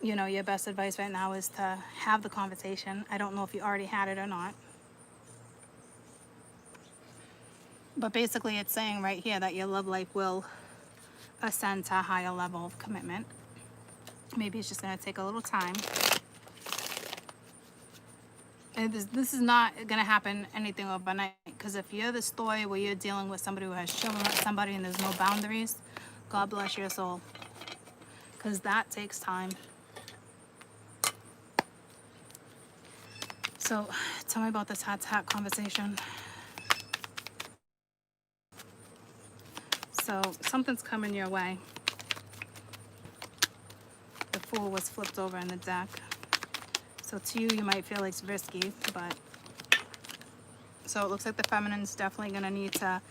You know, your best advice right now is to have the conversation. I don't know if you already had it or not. But basically it's saying right here that your love life will ascend to a higher level of commitment. Maybe it's just going to take a little time. And this is not going to happen anything overnight. Because if you're the story where you're dealing with somebody who has children with somebody and there's no boundaries, God bless your soul. Because that takes time. So tell me about this heart-to-heart conversation. So something's coming your way. The Fool was flipped over in the deck. So to you, you might feel like it's risky, but... So it looks like the feminine's definitely going to need to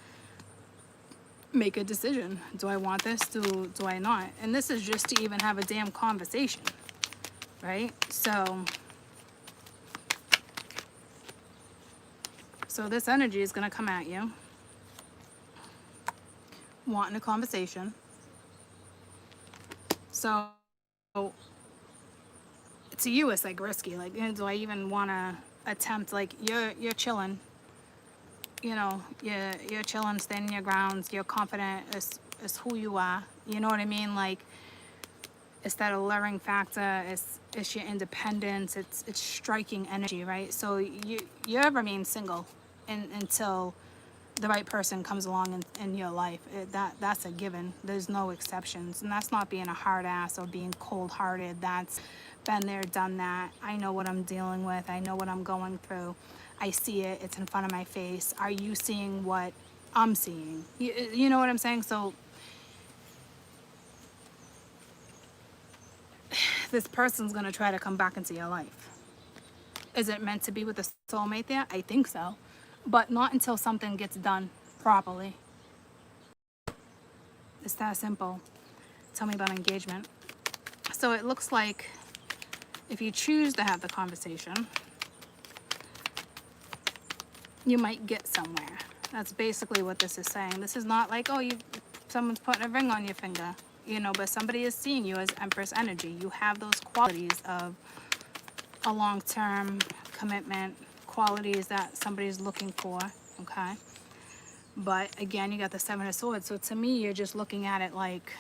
make a decision. Do I want this? Do I not? And this is just to even have a damn conversation, right? So this energy is going to come at you, wanting a conversation. So to you, it's like risky. Like, you know, do I even want to attempt? Like, you're chilling. You know, you're chilling, standing your grounds. You're confident. It's who you are. You know what I mean? Like, it's that alluring factor. It's your independence. It's striking energy, right? So you remain single until the right person comes along in your life. That's a given. There's no exceptions. And that's not being a hard ass or being cold-hearted. That's been there, done that. I know what I'm dealing with. I know what I'm going through. I see it. It's in front of my face. Are you seeing what I'm seeing? You know what I'm saying? So this person's going to try to come back into your life. Is it meant to be with a soulmate there? I think so. But not until something gets done properly. It's that simple. Tell me about engagement. So it looks like if you choose to have the conversation, you might get somewhere. That's basically what this is saying. This is not like, oh, someone's putting a ring on your finger, you know, but somebody is seeing you as Empress energy. You have those qualities of a long-term commitment, qualities that somebody's looking for, okay? But again, you got the Seven of Swords. So to me, you're just looking at it like,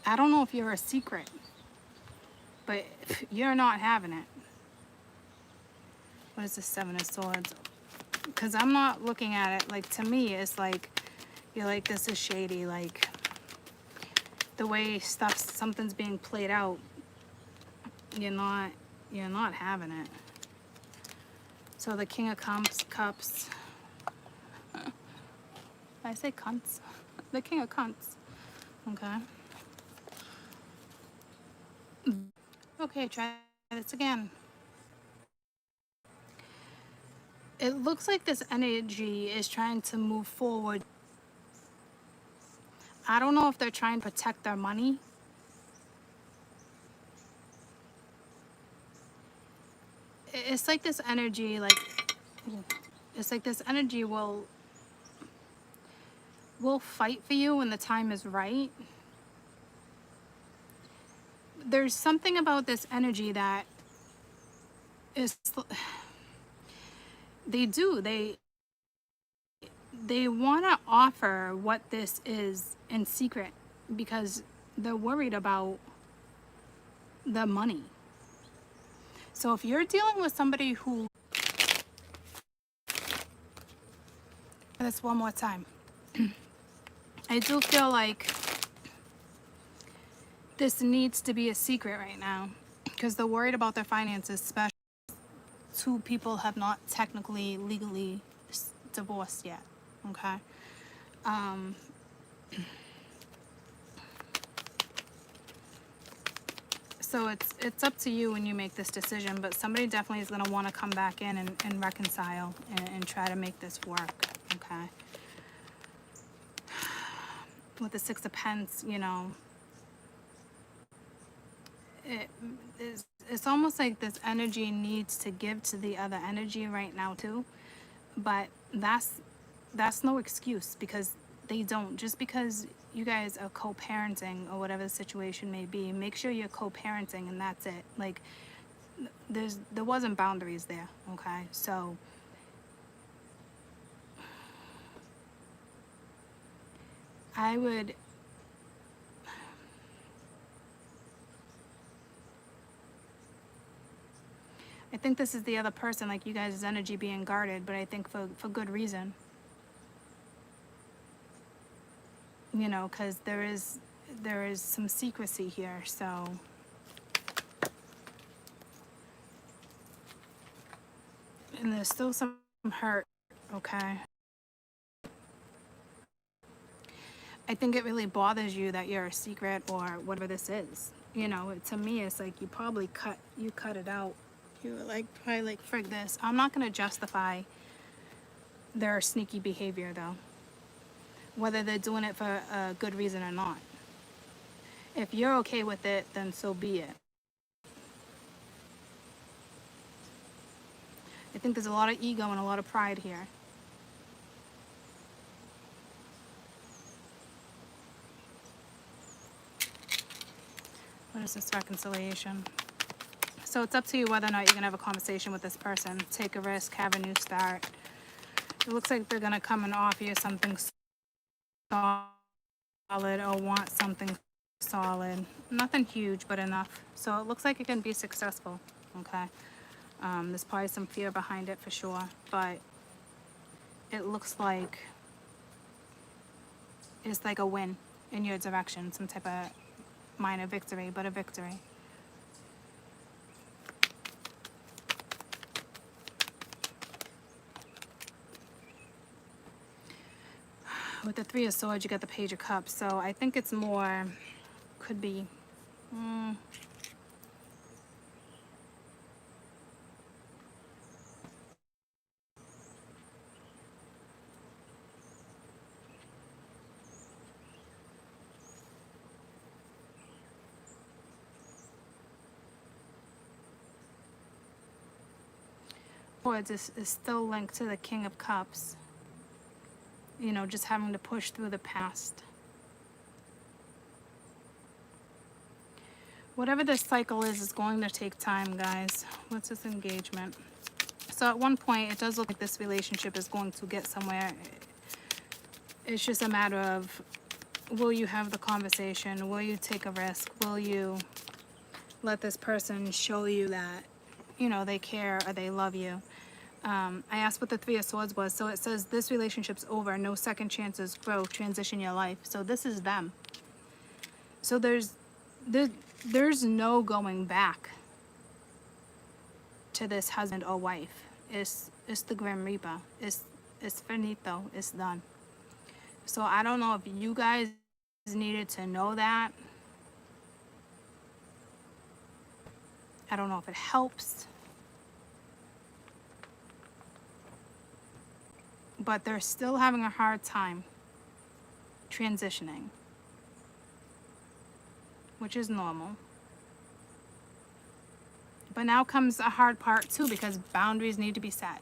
I don't know if you're a secret, but you're not having it. What is the Seven of Swords? Because I'm not looking at it like, to me, it's like, you're like, this is shady. Like, the way something's being played out, you're not having it. So the King of Cups. I say cunts. The King of Cunts. Okay. Okay, try this again. It looks like this energy is trying to move forward. I don't know if they're trying to protect their money. It's like this energy, it's like this energy will fight for you when the time is right. There's something about this energy that is, they want to offer what this is in secret because they're worried about the money. So if you're dealing with somebody who, this one more time, I do feel like this needs to be a secret right now because they're worried about their finances, especially two people have not technically legally divorced yet. Okay. So it's up to you when you make this decision, but somebody definitely is going to want to come back in and reconcile and try to make this work. Okay. With the Six of Pentacles, you know, it's almost like this energy needs to give to the other energy right now too, but that's no excuse because they don't. Just because you guys are co-parenting or whatever the situation may be, make sure you're co-parenting and that's it. Like there wasn't boundaries there. Okay, so I think this is the other person, like you guys' energy being guarded, but I think for good reason. You know, because there is some secrecy here, so and there's still some hurt. Okay, I think it really bothers you that you're a secret or whatever this is. You know, to me it's like you probably cut it out. You were like, probably like, frig this. I'm not going to justify their sneaky behavior though, whether they're doing it for a good reason or not. If you're okay with it, then so be it. I think there's a lot of ego and a lot of pride here. What is this reconciliation? So it's up to you whether or not you're going to have a conversation with this person. Take a risk, have a new start. It looks like they're going to come and offer you something solid or want something solid. Nothing huge, but enough. So it looks like it can be successful. Okay. There's probably some fear behind it for sure, but it looks like it's like a win in your direction. Some type of minor victory, but a victory. With the Three of Swords, you got the Page of Cups. So I think it's more, could be, Swords is still linked to the King of Cups. You know, just having to push through the past. Whatever this cycle is going to take time, guys. What's this engagement? So at one point, it does look like this relationship is going to get somewhere. It's just a matter of, will you have the conversation? Will you take a risk? Will you let this person show you that, you know, they care or they love you? I asked what the Three of Swords was. So it says this relationship's over. No second chances. Grow. Transition your life. So this is them. So there's no going back to this husband or wife. It's the Grim Reaper. It's finito. It's done. So I don't know if you guys needed to know that. I don't know if it helps. But they're still having a hard time transitioning, which is normal. But now comes a hard part too, because boundaries need to be set.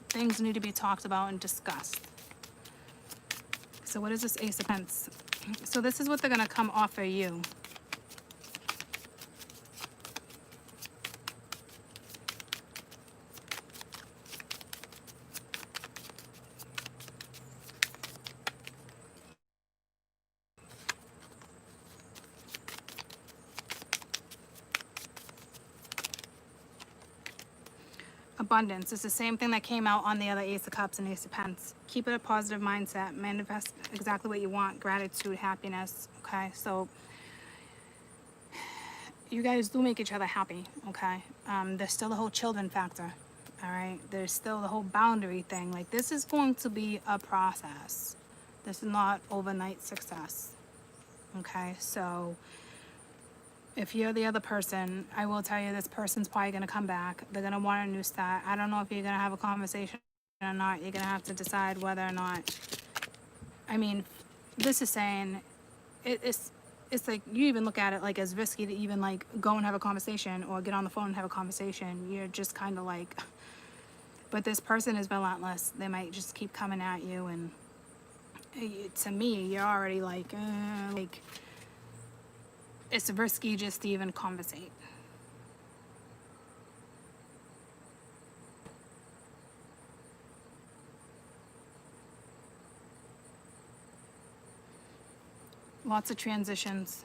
Things need to be talked about and discussed. So what is this Ace of Pentacles? So this is what they're going to come offer you. Abundance. It's the same thing that came out on the other Ace of Cups and Ace of Pentacles. Keep it a positive mindset. Manifest exactly what you want. Gratitude, happiness. Okay, so you guys do make each other happy. Okay, there's still the whole children factor. All right, there's still the whole boundary thing. Like, this is going to be a process. This is not overnight success. Okay, so if you're the other person, I will tell you this person's probably going to come back. They're going to want a new start. I don't know if you're going to have a conversation or not. You're going to have to decide whether or not. I mean, this is saying it's like, you even look at it like as risky to even like go and have a conversation or get on the phone and have a conversation. You're just kind of like, but this person is relentless. They might just keep coming at you, and to me, you're already like it's risky just to even conversate. Lots of transitions.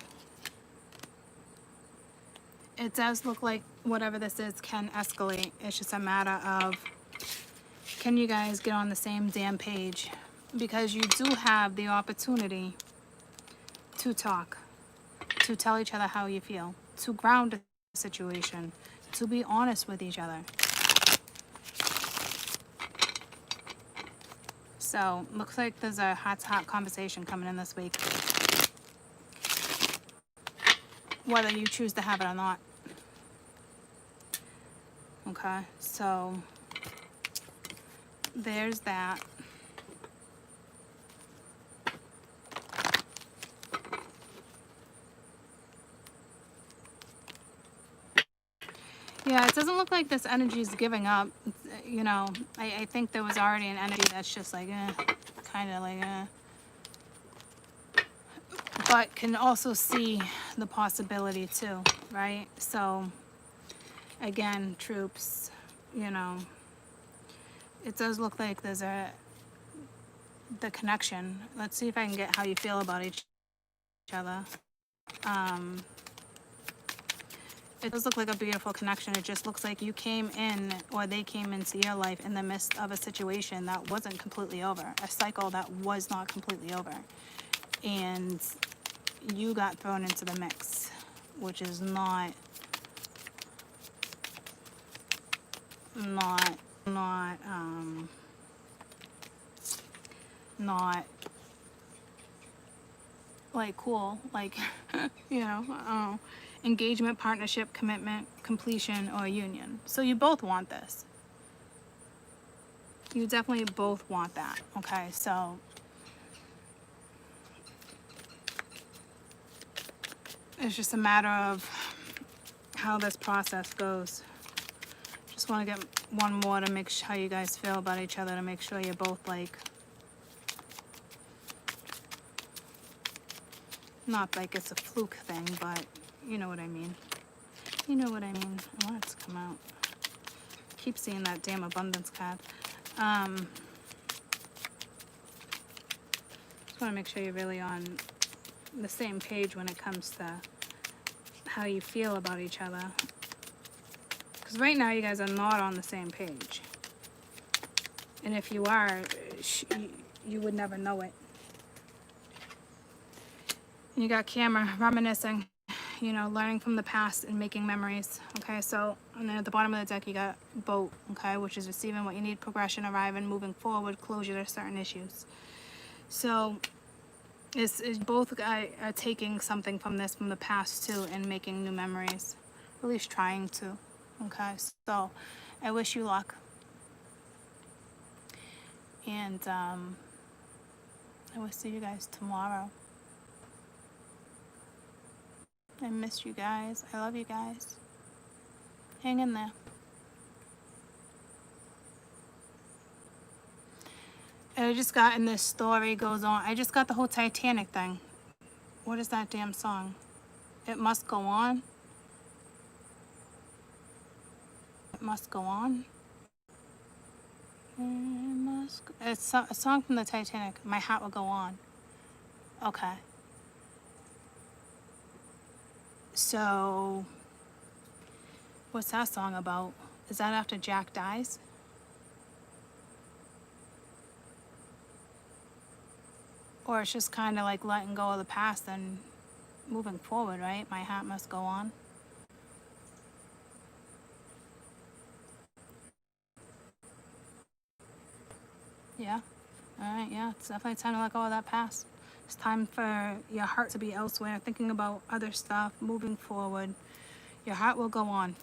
It does look like whatever this is can escalate. It's just a matter of, can you guys get on the same damn page? Because you do have the opportunity to talk, to tell each other how you feel, to ground the situation, to be honest with each other. So, looks like there's a hot conversation coming in this week. Whether you choose to have it or not. Okay, so there's that. Yeah, it doesn't look like this energy is giving up. You know, I think there was already an energy that's just like, kind of like, but can also see the possibility too, right? So, again, troops, you know, it does look like there's the connection. Let's see if I can get how you feel about each other. It does look like a beautiful connection. It just looks like you came in, or they came into your life in the midst of a situation that wasn't completely over, a cycle that was not completely over, and you got thrown into the mix, which is not like cool, like you know, engagement, partnership, commitment, completion, or union. So you both want this. You definitely both want that. Okay, so it's just a matter of how this process goes. Just want to get one more to make sure how you guys feel about each other, to make sure you're both like, not like it's a fluke thing, but you know what I mean. You know what I mean. I want it to come out. Keep seeing that damn abundance card. Just want to make sure you're really on the same page when it comes to how you feel about each other. Because right now you guys are not on the same page. And if you are, you would never know it. You got camera, reminiscing, you know, learning from the past and making memories. Okay, so and then at the bottom of the deck you got boat, okay, which is receiving what you need, progression, arriving, moving forward, closure to certain issues. So it's both are taking something from this from the past too and making new memories, at least trying to. Okay, so I wish you luck, and I will see you guys tomorrow. I miss you guys. I love you guys. Hang in there. I just got in this story goes on. I just got the whole Titanic thing. What is that damn song? It Must Go On. It Must Go On. It must go. It's a song from the Titanic. My Heart Will Go On. Okay. So, what's that song about? Is that after Jack dies? Or it's just kind of like letting go of the past and moving forward, right? My heart must go on. Yeah. All right, yeah. It's definitely time to let go of that past. It's time for your heart to be elsewhere, thinking about other stuff, moving forward. Your heart will go on.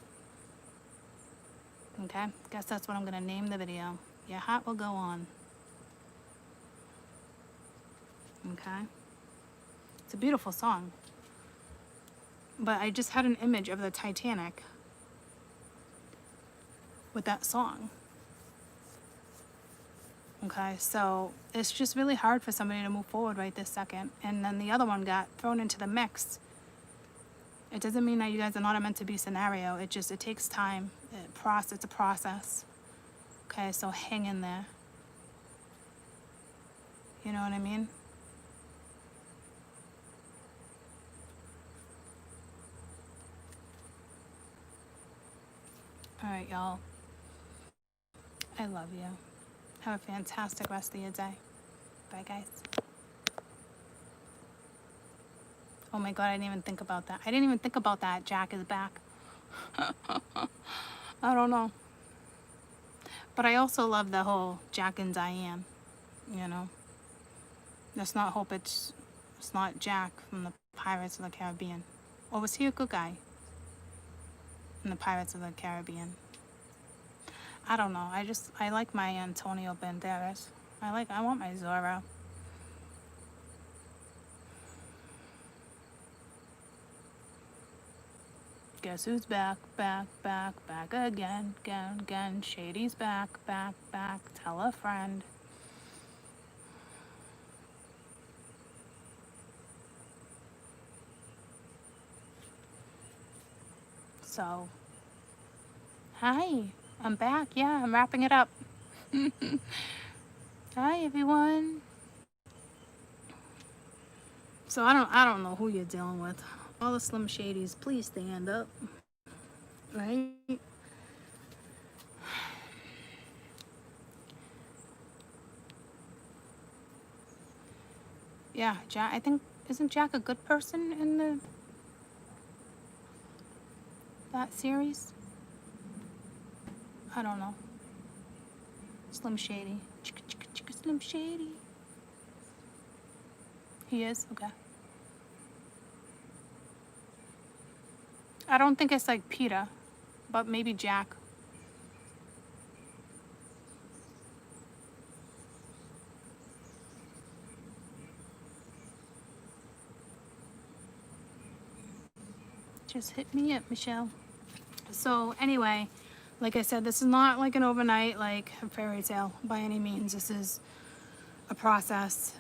Okay? Guess that's what I'm going to name the video. Your heart will go on. Okay? It's a beautiful song. But I just had an image of the Titanic with that song. Okay, so it's just really hard for somebody to move forward right this second. And then the other one got thrown into the mix. It doesn't mean that you guys are not a meant to be scenario. It takes time. It's a process. Okay, so hang in there. You know what I mean? All right, y'all. I love you. Have a fantastic rest of your day. Bye, guys. Oh my God, I didn't even think about that. I didn't even think about that. Jack is back. I don't know. But I also love the whole Jack and Diane, you know. Let's not hope it's not Jack from the Pirates of the Caribbean. Or was he a good guy in the Pirates of the Caribbean? I don't know. I like my Antonio Banderas. I want my Zorro. Guess who's back, back, back, back again, again, again. Shady's back, back, back. Tell a friend. So, hi. I'm back. Yeah, I'm wrapping it up. Hi, everyone. So I don't know who you're dealing with. All the Slim Shadys, please stand up. Right? Yeah, Jack. I think isn't Jack a good person in that series? I don't know. Slim Shady. Chicka, chicka, chicka, Slim Shady. He is? Okay. I don't think it's like Peter, but maybe Jack. Just hit me up, Michelle. So anyway, like I said, this is not like an overnight, like a fairy tale by any means. This is a process.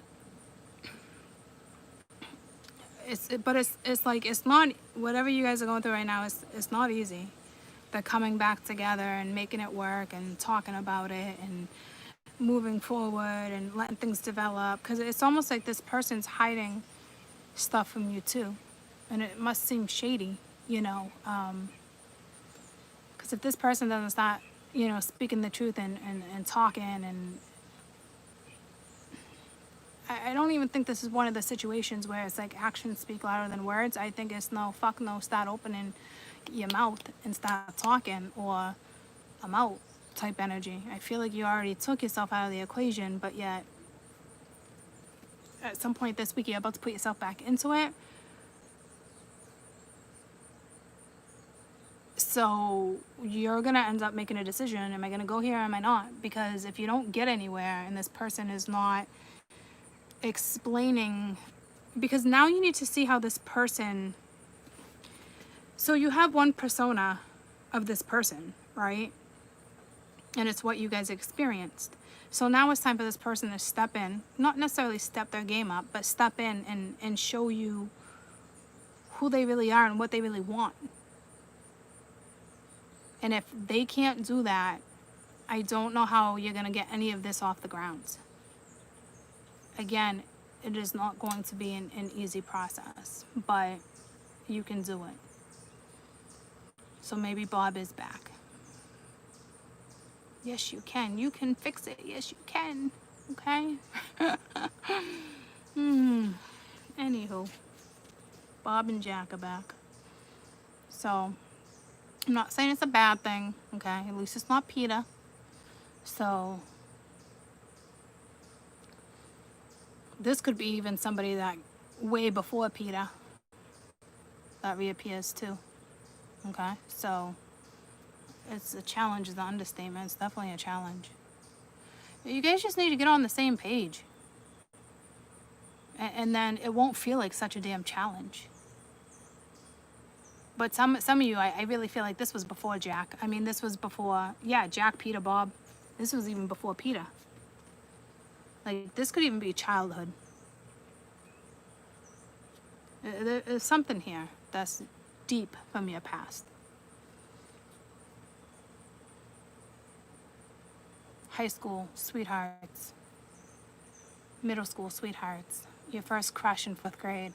It's like, it's not, whatever you guys are going through right now, it's not easy. They're coming back together and making it work and talking about it and moving forward and letting things develop. Because it's almost like this person's hiding stuff from you too. And it must seem shady, you know. Because if this person doesn't start, you know, speaking the truth and talking and I don't even think this is one of the situations where it's like actions speak louder than words. I think it's no, fuck no, start opening your mouth and start talking, or I'm out type energy. I feel like you already took yourself out of the equation, but yet at some point this week you're about to put yourself back into it. So you're going to end up making a decision. Am I going to go here or am I not? Because if you don't get anywhere and this person is not explaining, because now you need to see how this person, so you have one persona of this person, right? And it's what you guys experienced. So now it's time for this person to step in, not necessarily step their game up, but step in and show you who they really are and what they really want. And if they can't do that, I don't know how you're going to get any of this off the ground. Again, it is not going to be an easy process, but you can do it. So maybe Bob is back. Yes, you can. You can fix it. Yes, you can. Okay? Anywho, Bob and Jack are back. So, I'm not saying it's a bad thing, okay? At least it's not Peter. So, this could be even somebody that way before Peter that reappears too. Okay? So, it's a challenge is the understatement. It's definitely a challenge. You guys just need to get on the same page. And then it won't feel like such a damn challenge. But some of you, I really feel like this was before Jack. I mean, this was before, yeah, Jack, Peter, Bob. This was even before Peter. Like, this could even be childhood. There's something here that's deep from your past. High school sweethearts. Middle school sweethearts. Your first crush in 4th grade.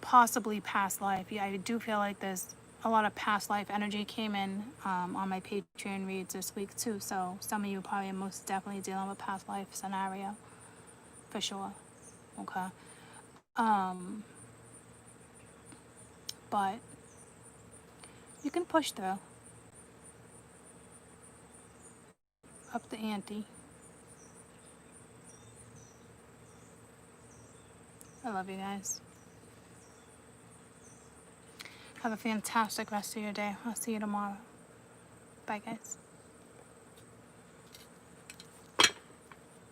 Possibly past life. Yeah, I do feel like there's a lot of past life energy came in on my Patreon reads this week too. So some of you probably are most definitely dealing with past life scenario. For sure. Okay. But you can push through. Up the ante. I love you guys. Have a fantastic rest of your day. I'll see you tomorrow. Bye, guys.